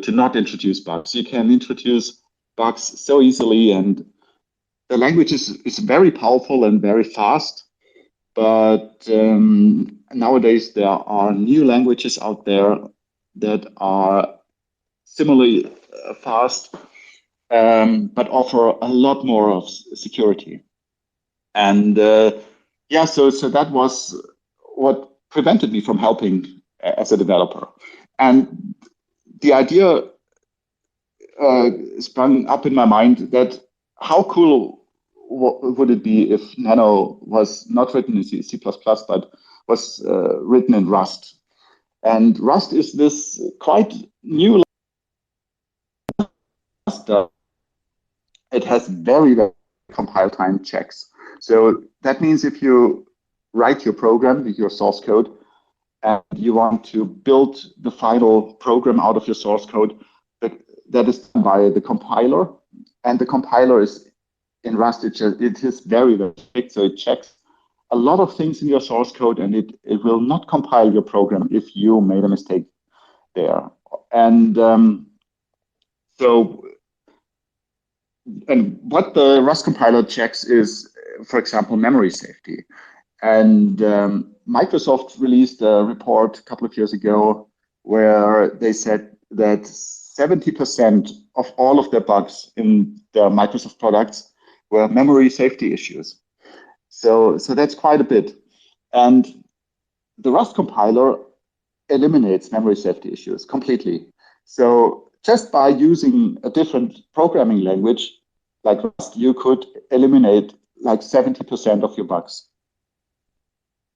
not introduce bugs. You can introduce bugs so easily, and the language is very powerful and very fast. But nowadays there are new languages out there that are similarly fast, but offer a lot more of security. And so that was what prevented me from helping as a developer. And the idea sprung up in my mind that how cool would it be if Nano was not written in C++, but was written in Rust. And Rust is this quite new stuff. It has very, very compile time checks. So that means if you write your program, your source code, and you want to build the final program out of your source code, that is done by the compiler. And the compiler is in Rust, it is very, very strict. So it checks a lot of things in your source code, and it will not compile your program if you made a mistake there. And so, and what the Rust compiler checks is, for example, memory safety. And Microsoft released a report a couple of years ago where they said that 70% of all of their bugs in the Microsoft products were memory safety issues. So that's quite a bit. And the Rust compiler eliminates memory safety issues completely. So just by using a different programming language like Rust, you could eliminate like 70% of your bugs.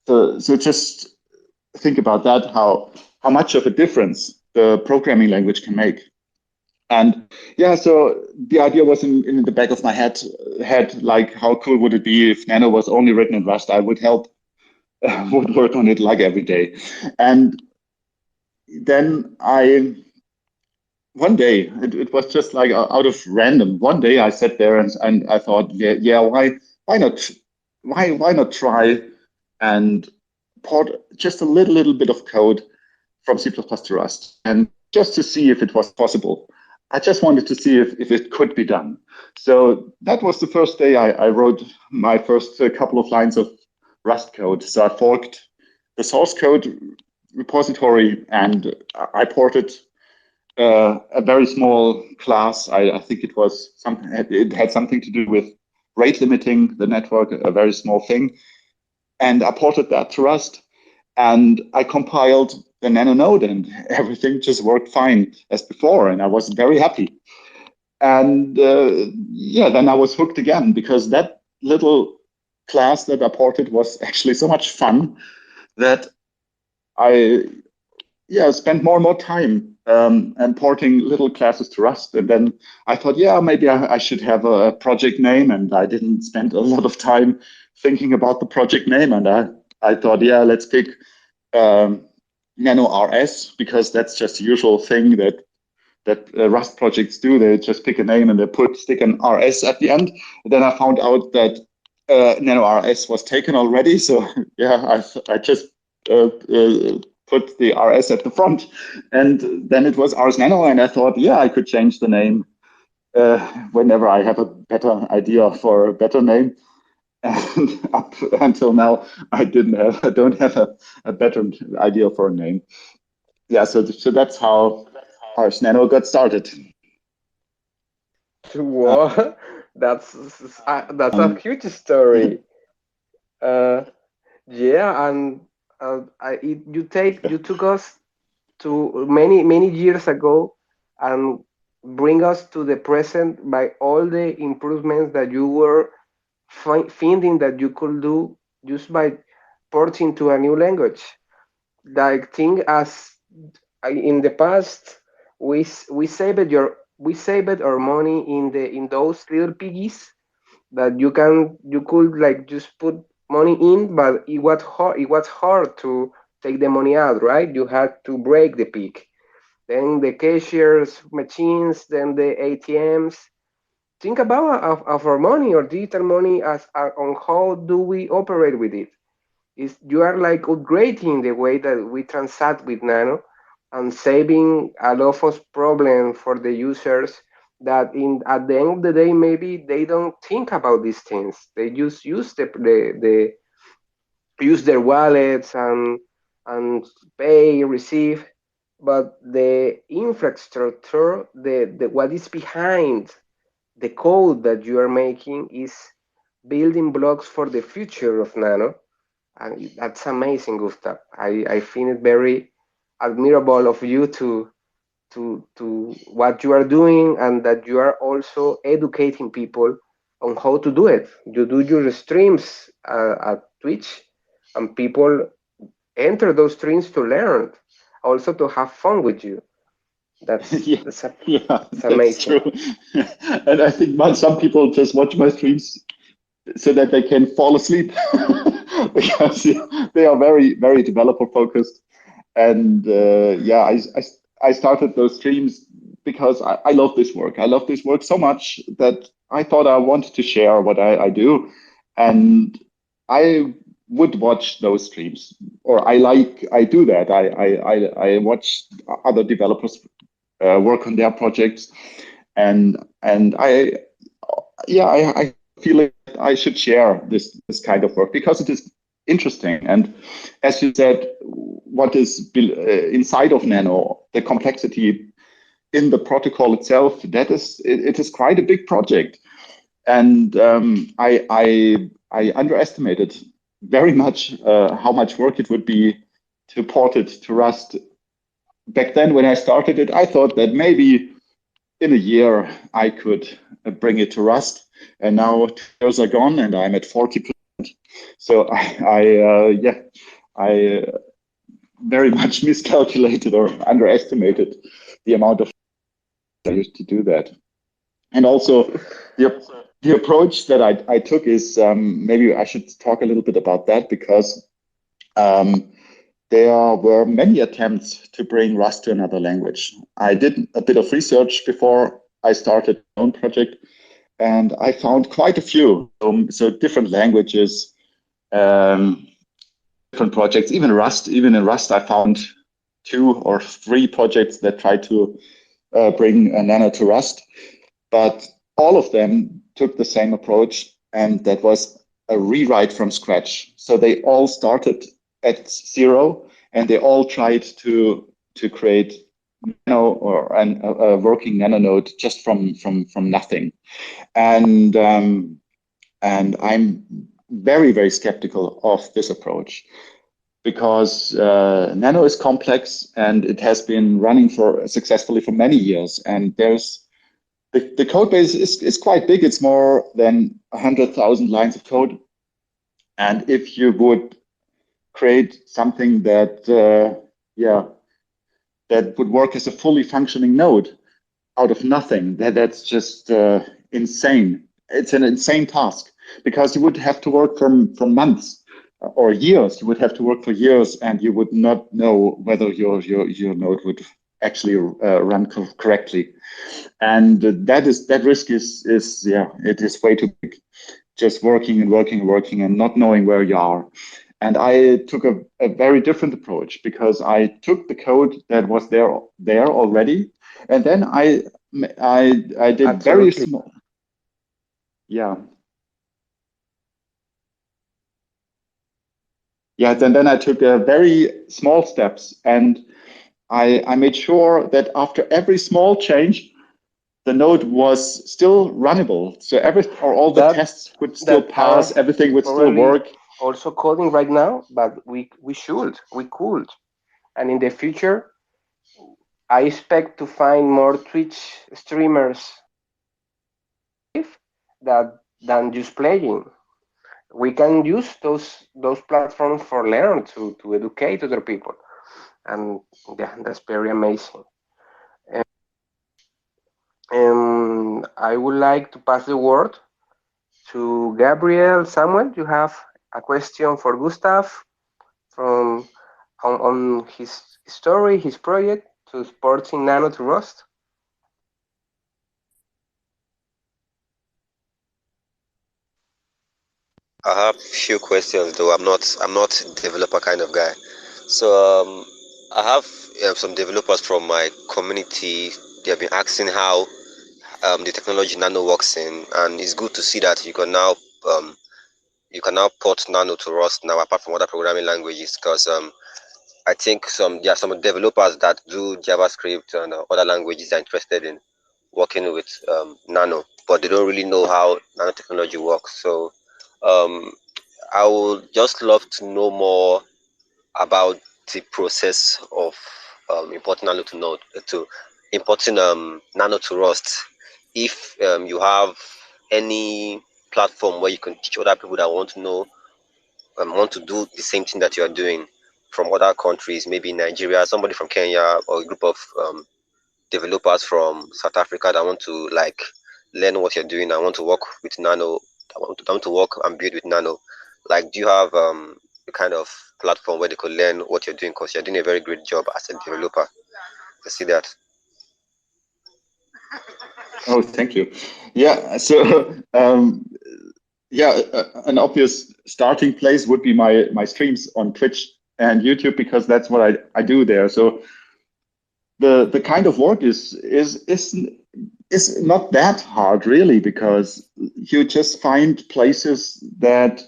So just think about that, how much of a difference the programming language can make. And yeah, so the idea was in the back of my head, like, how cool would it be if Nano was only written in Rust? I would help, would work on it like every day. And then one day, it was just like out of random. One day I sat there and I thought, yeah, why not try and port just a little bit of code from C++ to Rust, and just to see if it was possible. I just wanted to see if it could be done. So that was the first day I wrote my first couple of lines of Rust code. So I forked the source code repository and I ported a very small class. I think it was it had something to do with rate limiting the network, a very small thing. And I ported that to Rust. And I compiled the Nano node, and everything just worked fine as before. And I was very happy. And yeah, then I was hooked again, because that little class that I ported was actually so much fun that I spent more and more time and porting little classes to Rust. And then I thought, yeah, maybe I should have a project name. And I didn't spend a lot of time thinking about the project name. And I thought, yeah, let's pick Nano RS, because that's just the usual thing that Rust projects do. They just pick a name and they stick an RS at the end. And then I found out that Nano RS was taken already. So yeah, I just put the RS at the front, and then it was RsNano. And I thought, yeah, I could change the name whenever I have a better idea for a better name. And up until now, I don't have a better idea for a name. Yeah, so that's how RsNano got started. Wow, that's a huge story. Yeah, and you took us to many years ago and bring us to the present by all the improvements that you were finding that you could do just by porting to a new language. Like think as in the past, we saved our money in those little piggies that you could like just put money in, but it was hard to take the money out, right? You had to break the pig. Then the cashiers machines, then the ATMs. Think about of our money or digital money as on how do we operate with it. Is you are like upgrading the way that we transact with Nano and saving a lot of problems for the users that at the end of the day maybe they don't think about these things. They just use the use their wallets and pay, receive, but the infrastructure, the what is behind the code that you are making is building blocks for the future of Nano. And that's amazing, Gustav. I find it very admirable of you to what you are doing, and that you are also educating people on how to do it. You do your streams at Twitch, and people enter those streams to learn, also to have fun with you. That's that's amazing. True. And I think some people just watch my streams so that they can fall asleep because they are very, very developer focused. And yeah, I started those streams because I love this work. I love this work so much that I thought I wanted to share what I do. And I would watch those streams, or I do that. I watch other developers work on their projects, and I feel like I should share this kind of work because it is interesting. And as you said, what is inside of Nano, the complexity in the protocol itself, it is quite a big project. And I underestimated very much how much work it would be to port it to Rust. Back then, when I started it, I thought that maybe in a year I could bring it to Rust. And now 2 years are gone, and I'm at 40%. So I very much miscalculated or underestimated the amount of I used to do that. And also the approach that I took is maybe I should talk a little bit about that, because there were many attempts to bring Rust to another language. I did a bit of research before I started my own project, and I found quite a few. So different languages, different projects, even Rust. Even in Rust, I found 2 or 3 projects that tried to bring Nano to Rust. But all of them took the same approach, and that was a rewrite from scratch. So they all started at 0, and they all tried to create Nano or a working Nano node just from nothing. And I'm very, very skeptical of this approach, because Nano is complex and it has been running successfully for many years. And the code base is quite big. It's more than 100,000 lines of code. And if you would create something that would work as a fully functioning node out of nothing, that's just insane. It's an insane task, because you would have to work from months or years. You would have to work for years, and you would not know whether your node would actually run correctly. And that risk is it is way too big. Just working and not knowing where you are. And I took a very different approach, because I took the code that was there already, and then I did Absolutely. very small. Yeah. Yeah, then I took very small steps, and I made sure that after every small change, the node was still runnable. So all the tests would still pass, everything would still work. Also coding right now, but we could. And in the future, I expect to find more Twitch streamers than just playing. We can use those platforms for learn to educate other people, and yeah, that's very amazing. I would like to pass the word to Gabriel. Samuel, you have a question for Gustav on his story, his project to porting Nano to Rust. I have a few questions, though I'm not a developer kind of guy. So I have some developers from my community. They have been asking how the technology Nano works in, and it's good to see that you can now port Nano to Rust now, apart from other programming languages, because I think there are some developers that do JavaScript and other languages are interested in working with Nano, but they don't really know how nanotechnology works. So I would just love to know more about the process of importing Nano to importing Nano to Rust. If you have any platform where you can teach other people that want to know, want to do the same thing that you are doing from other countries, maybe Nigeria, somebody from Kenya, or a group of developers from South Africa that want to learn what you're doing. I want to work with Nano. I want to work and build with Nano. Like, do you have a kind of platform where they could learn what you're doing? Because you're doing a very great job as a developer. I see that. Oh, thank you. Yeah. So an obvious starting place would be my streams on Twitch and YouTube, because that's what I do there. So the kind of work is not that hard really, because you just find places that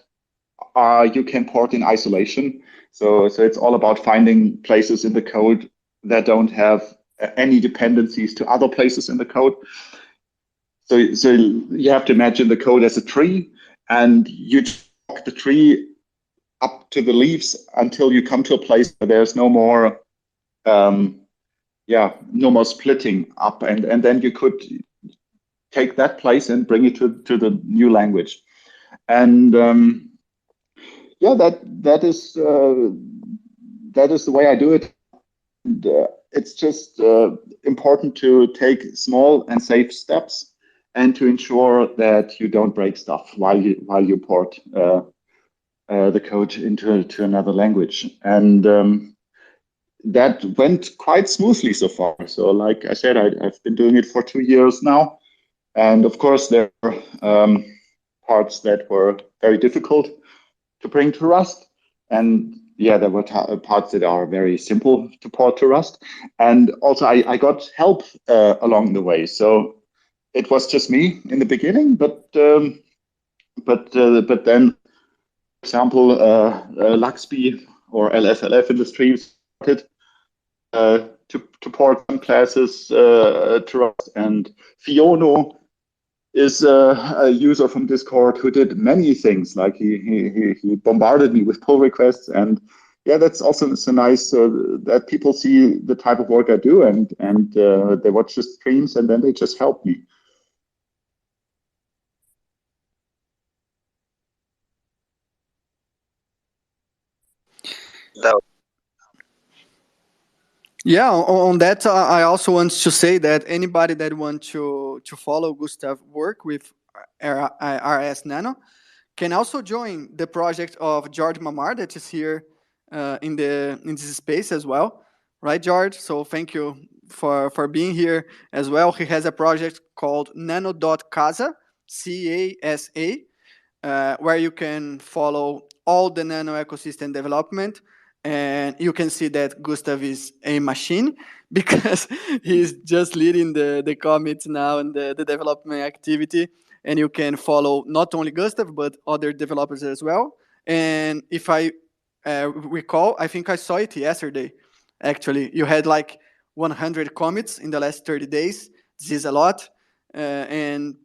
you can port in isolation. So it's all about finding places in the code that don't have any dependencies to other places in the code. So you have to imagine the code as a tree, and you walk the tree up to the leaves until you come to a place where there's no more no more splitting up, and then you could take that place and bring it to the new language. And that is the way I do it. And, it's just important to take small and safe steps, and to ensure that you don't break stuff while you port the code into another language. And that went quite smoothly so far. So, like I said, I've been doing it for 2 years now, and of course there are parts that were very difficult to bring to Rust, and there were parts that are very simple to port to Rust. And also I got help along the way. So it was just me in the beginning, but then, for example, Luxby or LFLF in the streams started to port some classes to Rust, and Fiono is a user from Discord who did many things. Like he bombarded me with pull requests, and that's also so nice that people see the type of work I do, and they watch the streams, and then they just help me. Yeah, on that, I also want to say that anybody that wants to follow Gustav's work with RsNano can also join the project of George Mamar that is here in this space as well, right, George? So thank you for being here as well. He has a project called Nano.casa, CASA, where you can follow all the Nano ecosystem development. And you can see that Gustav is a machine because he's just leading the commits now and the development activity. And you can follow not only Gustav, but other developers as well. And if I recall, I think I saw it yesterday, actually. You had like 100 commits in the last 30 days. This is a lot. And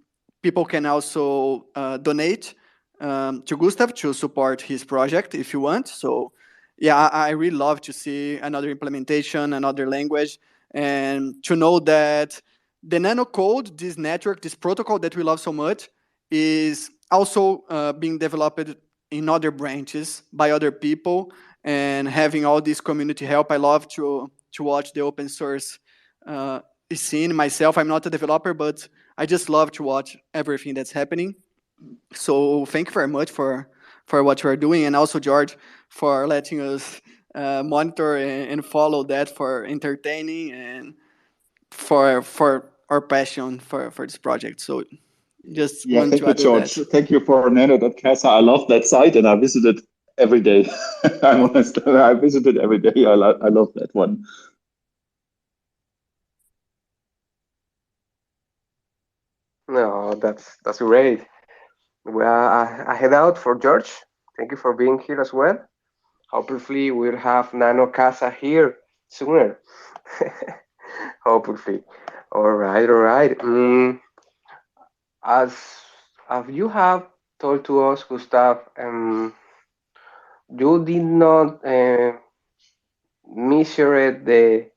people can also donate to Gustav to support his project if you want. So yeah, I really love to see another implementation, another language, and to know that the Nano code, this network, this protocol that we love so much, is also being developed in other branches by other people, and having all this community help. I love to watch the open source scene myself. I'm not a developer, but I just love to watch everything that's happening. So thank you very much for what you are doing, and also George for letting us monitor and follow that, for entertaining and for our passion for this project. So just want Thank to you, add George. that. Thank you for Nano.casa. I love that site, and I visit it every day. I'm honest, I visit it every day. I love that one. No, that's great. Well, I head out for George. Thank you for being here as well. Hopefully, we'll have Nano Casa here sooner. Hopefully. All right, all right. As you have told to us, Gustav, you did not measure the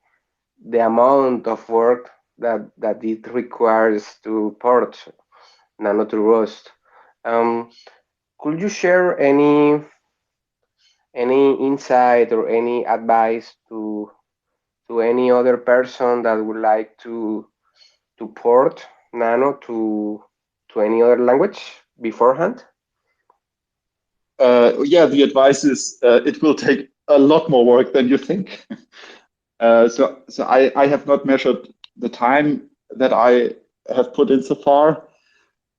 amount of work that it requires to port Nano to Rust. Could you share any insight or any advice to any other person that would like to port Nano to any other language beforehand? The advice is it will take a lot more work than you think. So I have not measured the time that I have put in so far,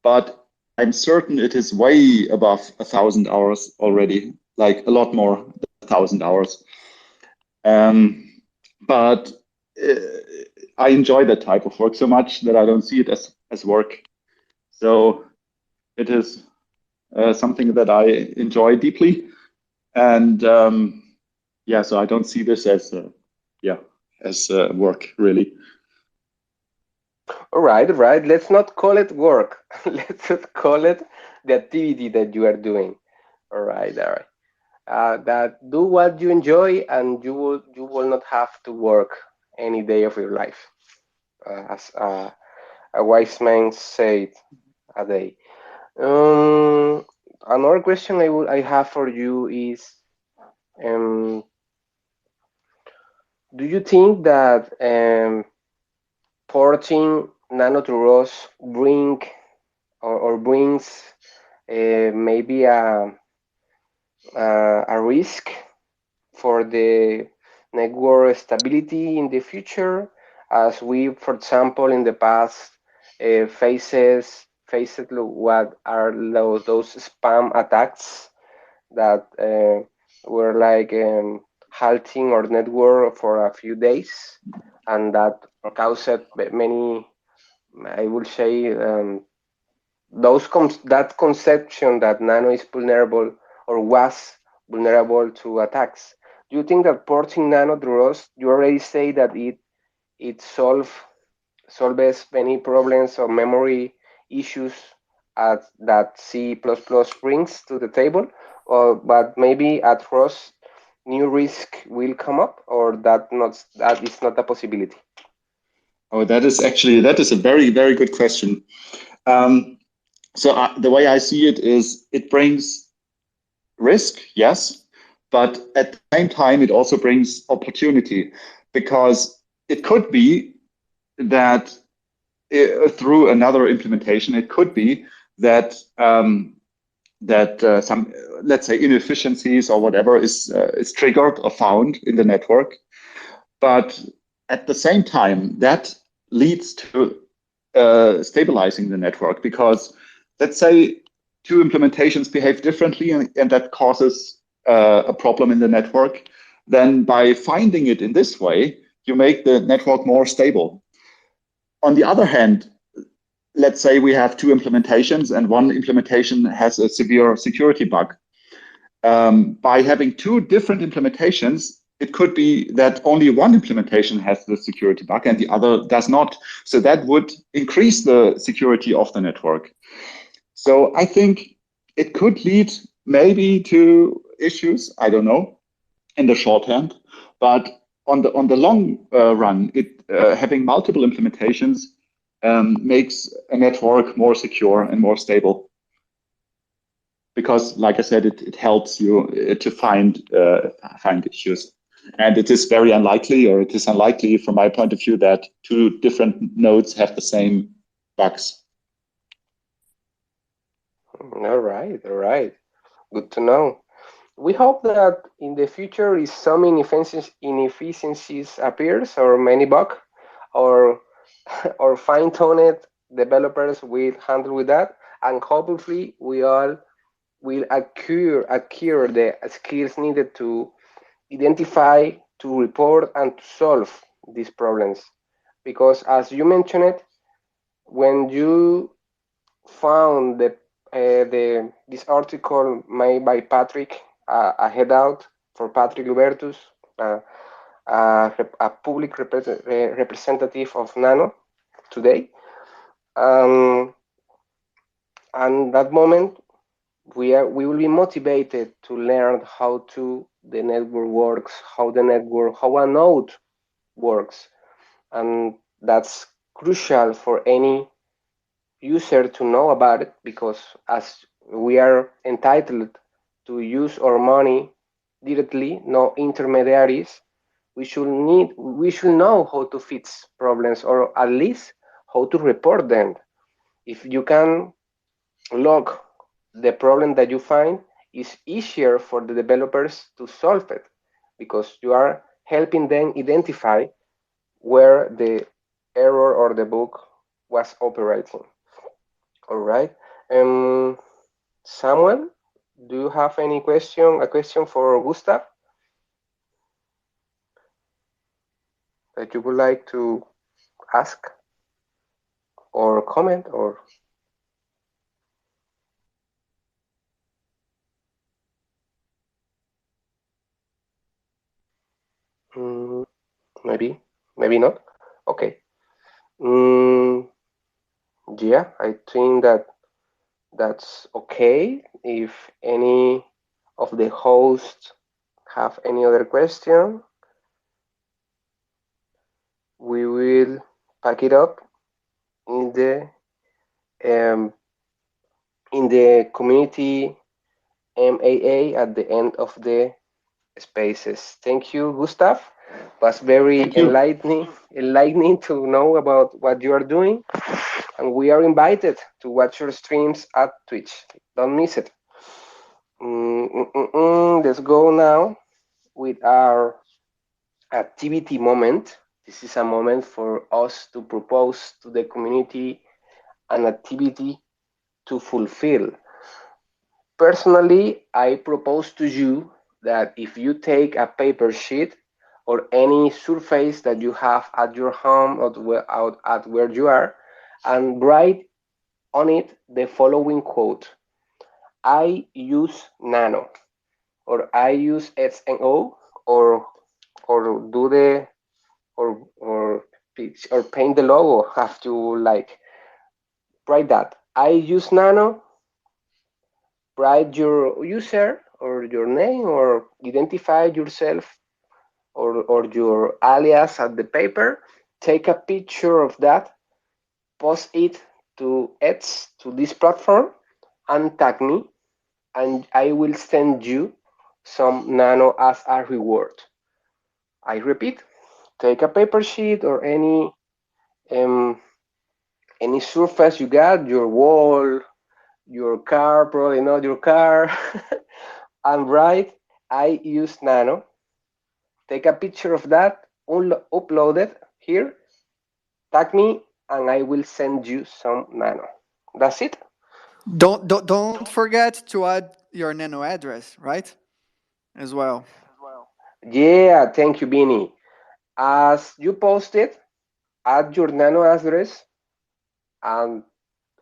but I'm certain it is way above 1,000 hours already, like a lot more than 1,000 hours. But I enjoy that type of work so much that I don't see it as work. So it is something that I enjoy deeply, and yeah, so I don't see this as work really. All right, all right. Let's not call it work. Let's just call it the activity that you are doing. All right, all right. That do what you enjoy, and you will not have to work any day of your life, as a wise man said a day. Another question I have for you is, um, do you think that porting Nano to ROS brings maybe a risk for the network stability in the future, as we, for example, in the past faced what are those spam attacks that were like halting our network for a few days, and that caused many, I would say, that conception that Nano is vulnerable or was vulnerable to attacks. Do you think that porting Nano to ROS, you already say that it solves many problems or memory issues that C++ brings to the table, but maybe at ROS new risk will come up, or that is not a possibility? Oh, that is a very, very good question. So the way I see it is it brings risk, yes, but at the same time, it also brings opportunity, because it could be that through another implementation, it could be that some, let's say, inefficiencies or whatever is triggered or found in the network. But at the same time, that leads to stabilizing the network, because let's say two implementations behave differently, and that causes a problem in the network. Then by finding it in this way, you make the network more stable. On the other hand, let's say we have two implementations and one implementation has a severe security bug. By having two different implementations, it could be that only one implementation has the security bug and the other does not. So that would increase the security of the network. So I think it could lead maybe to issues, I don't know, in the short hand, but on the long run, having multiple implementations makes a network more secure and more stable. Because, like I said, it helps you to find issues, and it is very unlikely, or it is unlikely from my point of view, that two different nodes have the same bugs. All right, all right. Good to know. We hope that in the future, if some inefficiencies appears or many bug, or or fine-tuned developers will handle with that, and hopefully we all will acquire the skills needed to identify, to report, and to solve these problems. Because as you mentioned it, when you found this article made by Patrick, a headout for Patrick Lubertus, a public representative of Nano today. And that moment, we will be motivated to learn how the network works, how a node works, and that's crucial for any user to know about it, because as we are entitled to use our money directly, no intermediaries, we should know how to fix problems, or at least how to report them. If you can log the problem that you find, it's easier for the developers to solve it, because you are helping them identify where the error or the bug was operating. All right. Um, Samuel, do you have any question? A question for Gustav that you would like to ask or comment or? Mm, maybe not. Okay. Mm, yeah, I think that's okay. If any of the hosts have any other question, we will pack it up in um, the community MAA at the end of the spaces. Thank you, Gustav. Was very Thank you. enlightening to know about what you are doing, and we are invited to watch your streams at Twitch. Don't miss it. Let's go now with our activity moment. This is a moment for us to propose to the community an activity to fulfill. Personally, I propose to you that if you take a paper sheet or any surface that you have at your home or out at where you are and write on it the following quote: I use Nano, or I use RsNano, or do the or paint the logo. Have to like write that I use Nano, write your user or your name or identify yourself or your alias at the paper, take a picture of that, post it to X to this platform, and tag me, and I will send you some Nano as a reward. I repeat, take a paper sheet or um, any surface you got, your wall, your car, probably not your car, and write, I use Nano. Take a picture of that, upload it here, tag me, and I will send you some Nano. That's it. Don't forget to add your Nano address, right? As well. Yeah, thank you, Bini. As you post it, add your Nano address, and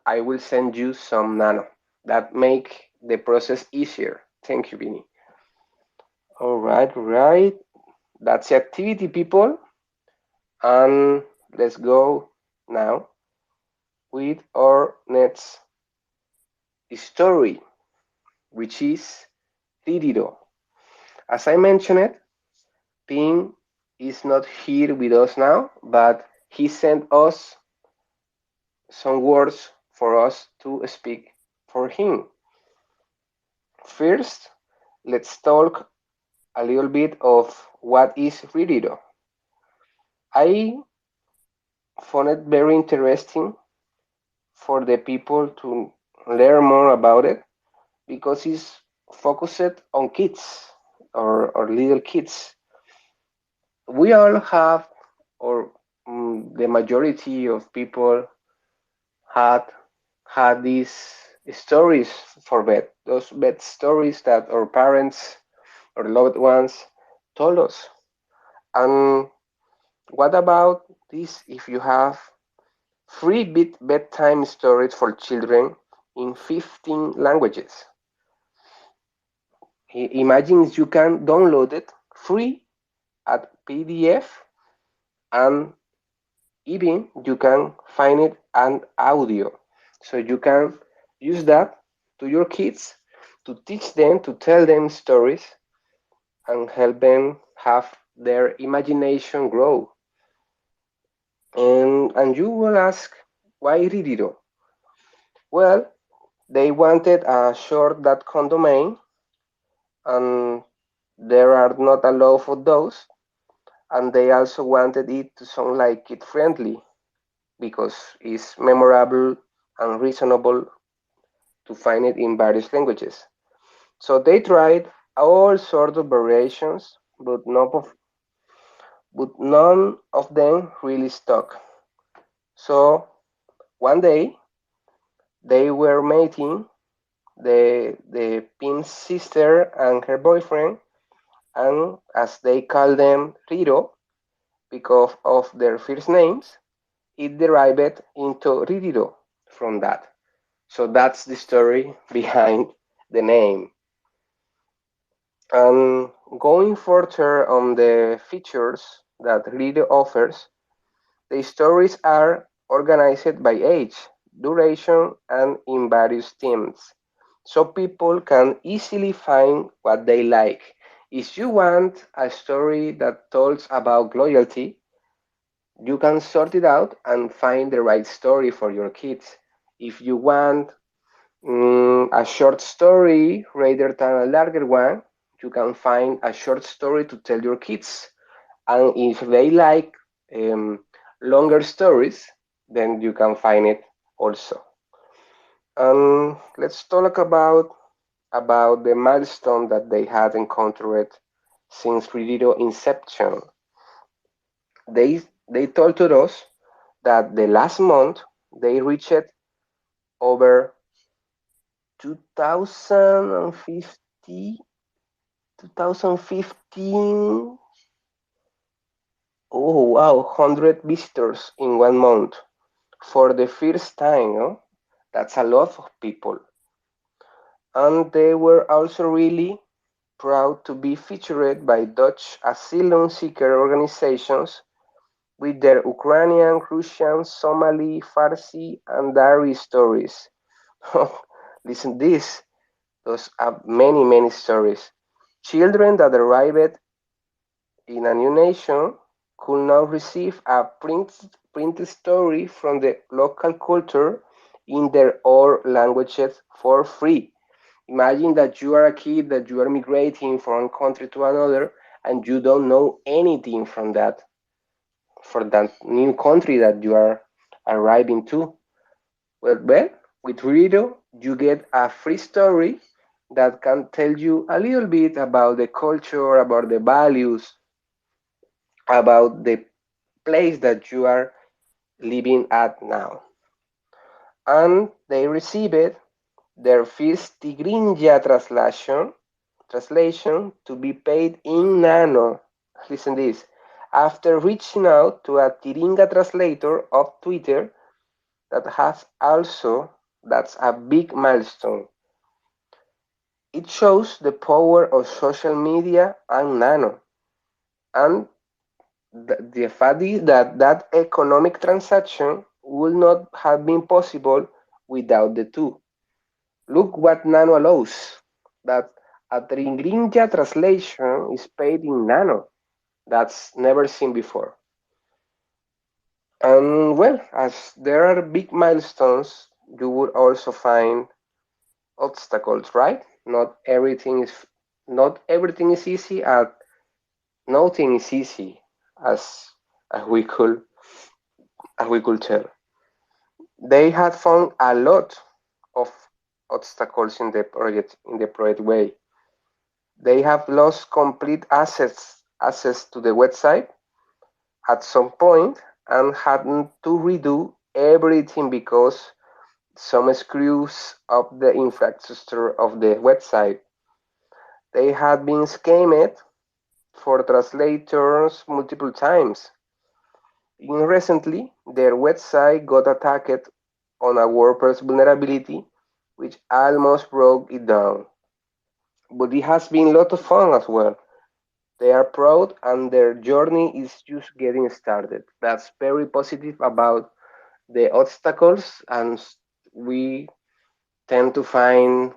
I will send you some Nano. That make the process easier. Thank you, Bini. All right, right. That's the activity, people. And let's go now with our next story, which is Ririro. As I mentioned, Ping is not here with us now, but he sent us some words for us to speak for him. First, let's talk a little bit of what is Ririro. I found it very interesting for the people to learn more about it because it's focused on kids or little kids. We all have, or the majority of people had these stories for bed, those bed stories that our parents or loved ones told us. And what about this if you have free bedtime stories for children in 15 languages? Imagine you can download it free at PDF, and even you can find it an audio, so you can use that to your kids to teach them, to tell them stories and help them have their imagination grow. And you will ask, why Ririro? Well, they wanted a short.com domain, and there are not a lot of those, and they also wanted it to sound like kid friendly because it's memorable and reasonable to find it in various languages. So they tried all sorts of variations, but none of them really stuck. So one day They were mating, the pin's sister and her boyfriend, and as they call them Riro, because of their first names, it derived into Ririro from that. So that's the story behind the name. And going further on the features that Ririro offers, the stories are organized by age, duration, and in various themes, so people can easily find what they like. If you want a story that tells about loyalty, you can sort it out and find the right story for your kids. If you want a short story rather than a larger one, you can find a short story to tell your kids. And if they like um, longer stories, then you can find it also. Let's talk about the milestone that they had encountered since Ririro inception. They told to us that the last month they reached over 2050, 2015. Oh wow, 100 visitors in 1 month for the first time. No? That's a lot of people. And they were also really proud to be featured by Dutch asylum seeker organizations with their Ukrainian, Russian, Somali, Farsi, and Dari stories. Listen this, those are many, many stories. Children that arrived in a new nation could now receive a printed story from the local culture in their own languages for free. Imagine that you are a kid, that you are migrating from one country to another, and you don't know anything from that, for that new country that you are arriving to. Well, with Ririro, you get a free story that can tell you a little bit about the culture, about the values, about the place that you are living at now. And they received their first Tigrinya translation to be paid in Nano. Listen this. After reaching out to a Tiringa translator of Twitter, that's a big milestone. It shows the power of social media and Nano. And the fact is that that economic transaction would not have been possible without the two. Look what Nano allows, that a Tigrinya translation is paid in Nano. That's never seen before. And well, as there are big milestones, you would also find obstacles, right? Not everything is easy, and nothing is easy, as as we could as we could tell. They had found a lot of obstacles in the project way. They have lost complete access to the website at some point and had to redo everything because some screws up the infrastructure of the website. They had been scammed for translators multiple times. Recently, their website got attacked on a WordPress vulnerability, which almost broke it down. But it has been a lot of fun as well. They are proud and their journey is just getting started. That's very positive about the obstacles, and we tend to find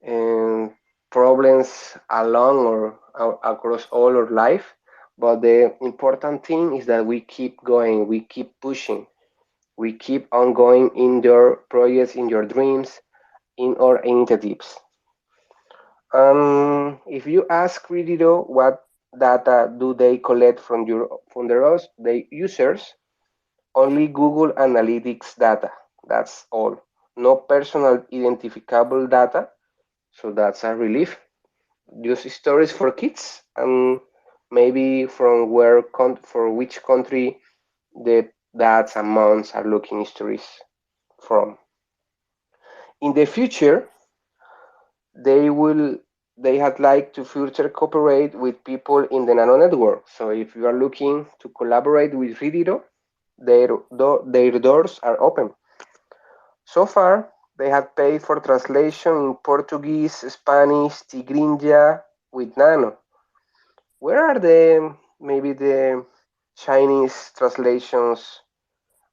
um, problems along or across all our life. But the important thing is that we keep going, we keep pushing, we keep on going in your projects, in your dreams, in our initiatives. If you ask Ririro what data do they collect from the users, only Google Analytics data. That's all. No personal identifiable data. So that's a relief. Just stories for kids, and maybe from for which country the dads and moms are looking stories from. In the future, they will they had like to further cooperate with people in the Nano network. So if you are looking to collaborate with Ririro, their doors are open. So far, they have paid for translation in Portuguese, Spanish, Tigrinya with Nano. Where are the Chinese translations,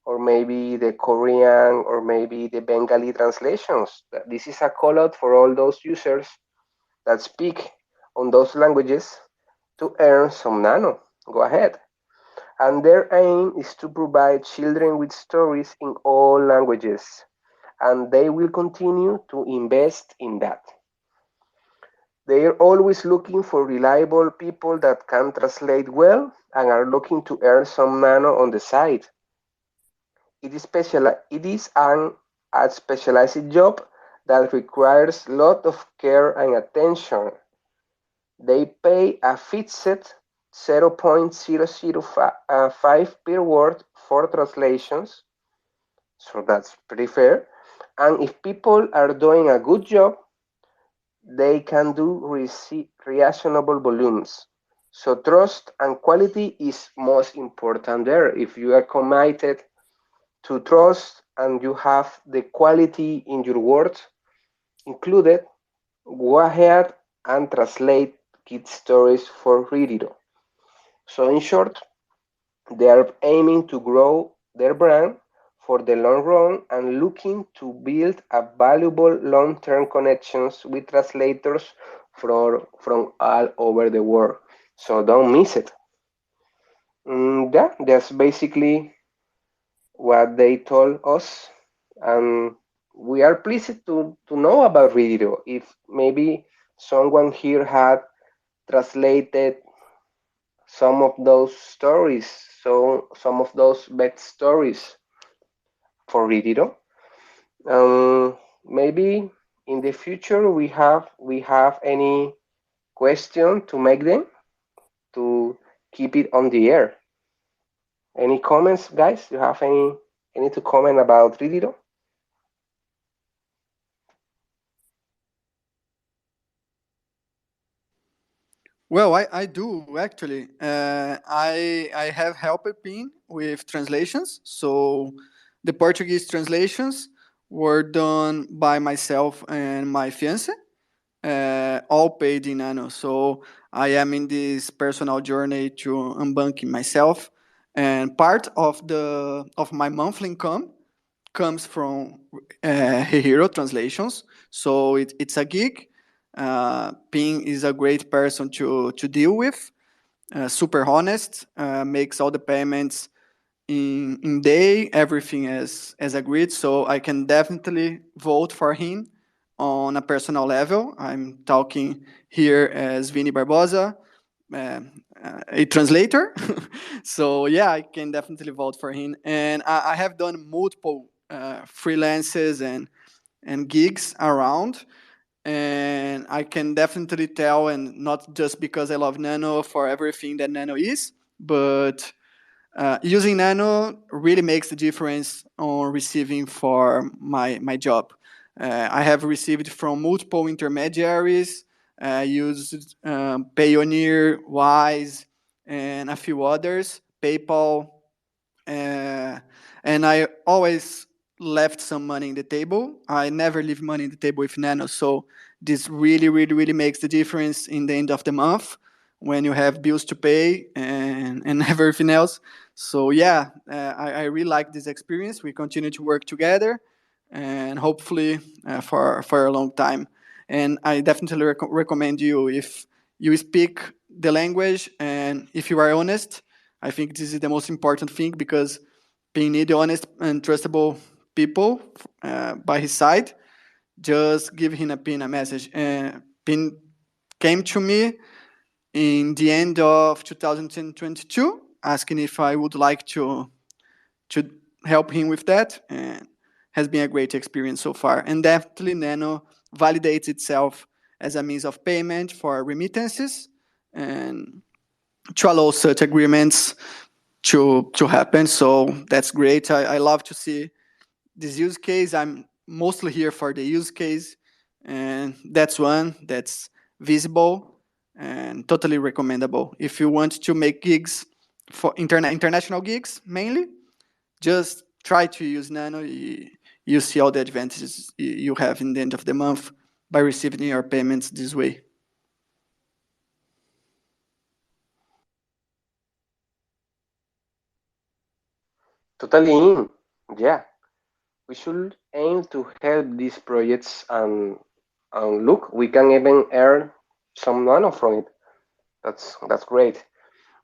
or maybe the Korean, or maybe the Bengali translations? This is a call out for all those users that speak on those languages to earn some Nano. Go ahead. And their aim is to provide children with stories in all languages, and they will continue to invest in that. They are always looking for reliable people that can translate well and are looking to earn some Nano on the side. It is a specialized job that requires a lot of care and attention. They pay a fixed 0.005 per word for translations, so that's pretty fair. And if people are doing a good job, they can do reasonable volumes. So trust and quality is most important there. If you are committed to trust and you have the quality in your words included, go ahead and translate kid stories for Ririro. So in short, they are aiming to grow their brand for the long run and looking to build a valuable long-term connections with translators from all over the world. So don't miss it. Yeah, that's basically what they told us, and we are pleased to know about Ririro. If maybe someone here had translated some of those stories, so some of those bad stories for Ririro, maybe in the future we have any question to make them to keep it on the air. Any comments, guys? You have any to comment about Ririro? Well, I do actually. I have helped Pin with translations. So the Portuguese translations were done by myself and my fiance, all paid in Nano. So I am in this personal journey to unbanking myself, and part of my monthly income comes from Hero translations. So it's a gig. Ping is a great person to deal with. Super honest, makes all the payments in day, everything as agreed. So I can definitely vote for him on a personal level. I'm talking here as Vini Barbosa, uh, a translator. So yeah, I can definitely vote for him. And I have done multiple freelances and gigs around. And I can definitely tell, and not just because I love Nano for everything that Nano is, but using Nano really makes the difference on receiving for my job. I have received from multiple intermediaries, used Payoneer, Wise, and a few others, PayPal, uh, and I always left some money in the table. I never leave money in the table with Nano, so this really, really, really makes the difference in the end of the month when you have bills to pay and everything else. So yeah, I really like this experience. We continue to work together, and hopefully for a long time. And I definitely recommend you, if you speak the language and if you are honest. I think this is the most important thing, because being need honest and trustable people by his side. Just give him a message. Pin came to me in the end of 2022 asking if I would like to help him with that, and has been a great experience so far. And definitely Nano validates itself as a means of payment for remittances, and to allow such agreements to happen. So that's great. I love to see this use case. I'm mostly here for the use case, and that's one that's visible and totally recommendable. If you want to make gigs for international gigs mainly, just try to use Nano. You see all the advantages you have in the end of the month by receiving your payments this way. Totally in. Yeah, we should aim to help these projects, and look, we can even earn some money from it. That's great.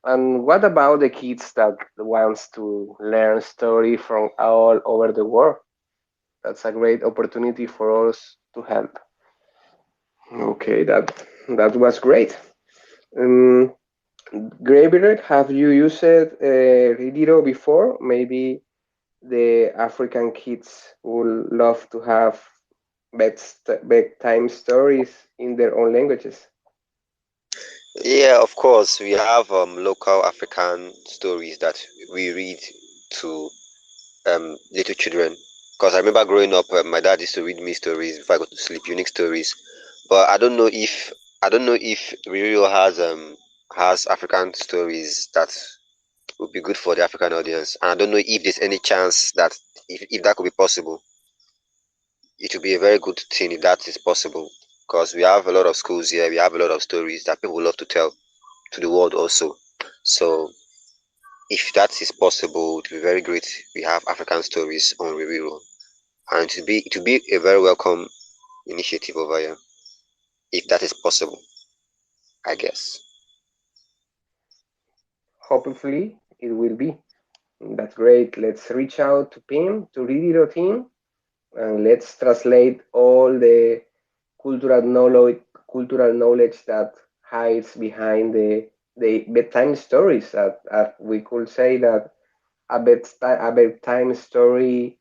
And what about the kids that wants to learn story from all over the world? That's a great opportunity for us to help. Okay, that was great. Um, Graver, have you used Ririro before? Maybe the African kids would love to have bedtime stories in their own languages. Yeah, of course, we have local African stories that we read to little children. Because I remember growing up, my dad used to read me stories before I go to sleep, unique stories. But I don't know if Rio has African stories that would be good for the African audience, and I don't know if there's any chance that if that could be possible, it would be a very good thing if that is possible. Because we have a lot of schools here, we have a lot of stories that people would love to tell to the world also. So if that is possible, it would be very great. We have African stories on Ririro, and it would be a very welcome initiative over here if that is possible, I guess. Hopefully, it will be. That's great. Let's reach out to PIM, to Ririro team, and let's translate all the cultural knowledge, cultural knowledge that hides behind the bedtime stories. That we could say that a bedtime story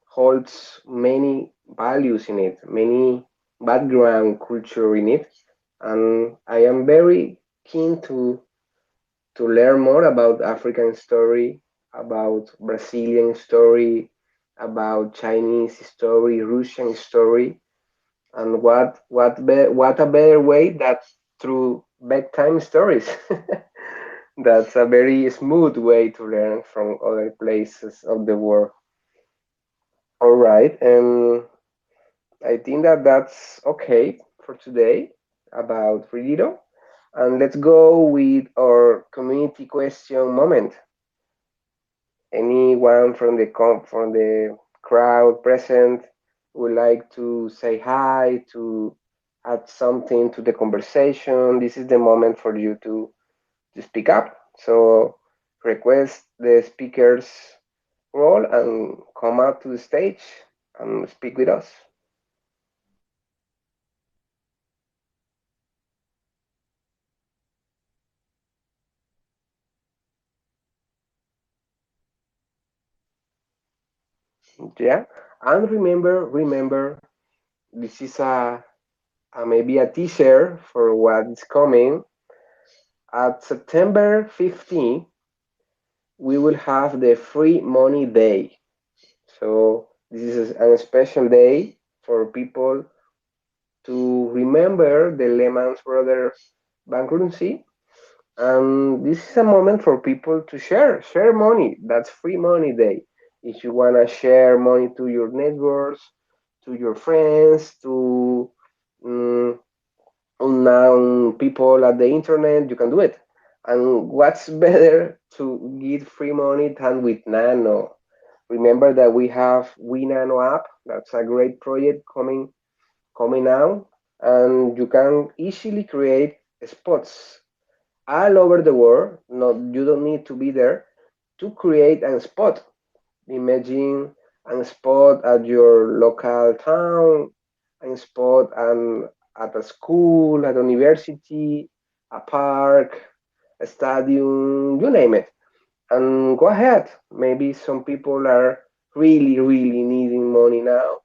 holds many values in it, many background culture in it, and I am very keen to learn more about African story, about Brazilian story, about Chinese story, Russian story, and what a better way that through bedtime stories. That's a very smooth way to learn from other places of the world. All right, and I think that that's okay for today about Ririro. And let's go with our community question moment. Anyone from the crowd present would like to say hi, to add something to the conversation? This is the moment for you to speak up. So request the speaker's role and come out to the stage and speak with us. Yeah, and remember, this is a maybe a teaser for what is coming. At September 15th, we will have the free money day. So this is a special day for people to remember the Lehman Brothers bankruptcy. And this is a moment for people to share money. That's free money day. If you want to share money to your neighbors, to your friends, to um, unknown people at the internet, you can do it. And what's better to give free money than with Nano? Remember that we have We Nano app. That's a great project coming out, and you can easily create spots all over the world. Not you don't need to be there to create a spot. Imagine a spot at your local town, a spot at a school, at a university, a park, a stadium, you name it. And go ahead. Maybe some people are really needing money now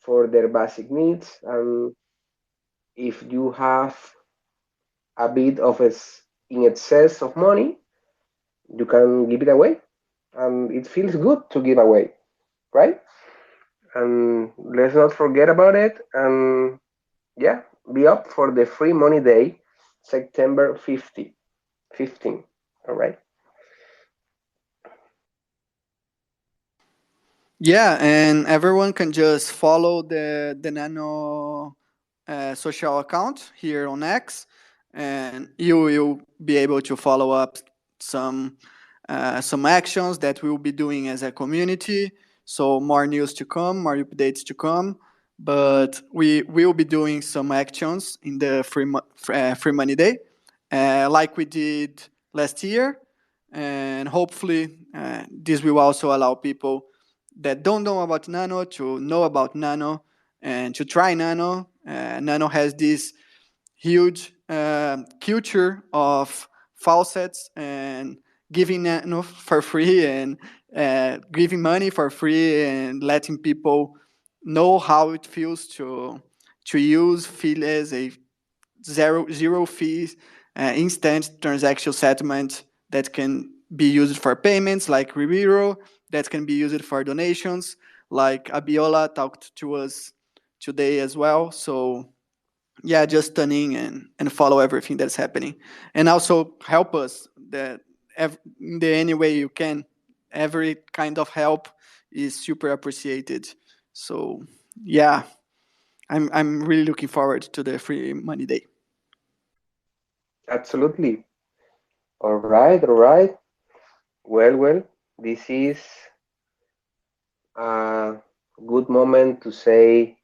for their basic needs. And if you have a bit of in excess of money, you can give it away. And it feels good to give away, right? and let's not forget about it. And yeah, be up for the free money day, September 15. All right. Yeah, and everyone can just follow the Nano social account here on X, and you will be able to follow up some some actions that we'll be doing as a community. So more news to come, more updates to come. But we will be doing some actions in the free money day, like we did last year, and hopefully this will also allow people that don't know about Nano to know about Nano and to try Nano. Nano has this huge culture of faucets and giving Nano for free and giving money for free and letting people know how it feels to use Files, a zero fees instant transaction settlement that can be used for payments like Ririro, that can be used for donations like Abiola talked to us today as well. So yeah, just tune in and follow everything that's happening, and also help us that in the any way you can. Every kind of help is super appreciated. So yeah, I'm really looking forward to the free money day. Absolutely. All right, all right. Well, this is a good moment to say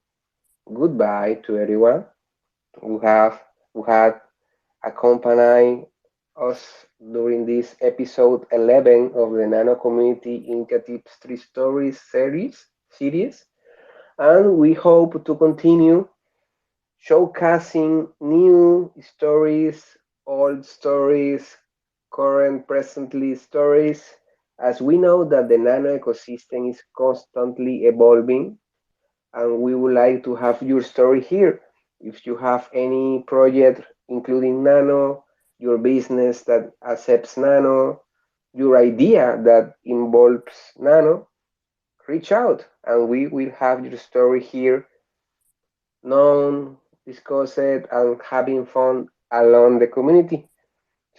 goodbye to everyone who had accompanied us during this episode 11 of the Nano Community Initiatives 3 Stories series. And we hope to continue showcasing new stories, old stories, current, presently stories, as we know that the nano ecosystem is constantly evolving, and we would like to have your story here. If you have any project including nano, your business that accepts nano, your idea that involves nano, reach out and we will have your story here known, discuss it, and having fun along the community.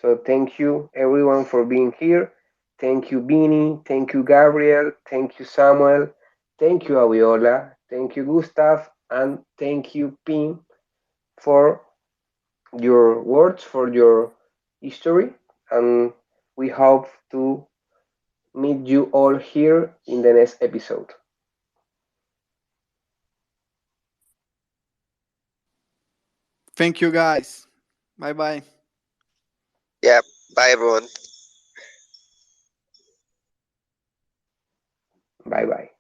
So thank you everyone for being here. Thank you, Bini. Thank you, Gabriel. Thank you, Samuel. Thank you, Abiola. Thank you, Gustav. And thank you, Pim, for your words, for your history. And we hope to meet you all here in the next episode. Thank you guys. Bye bye. Yeah. Bye, everyone. Bye bye.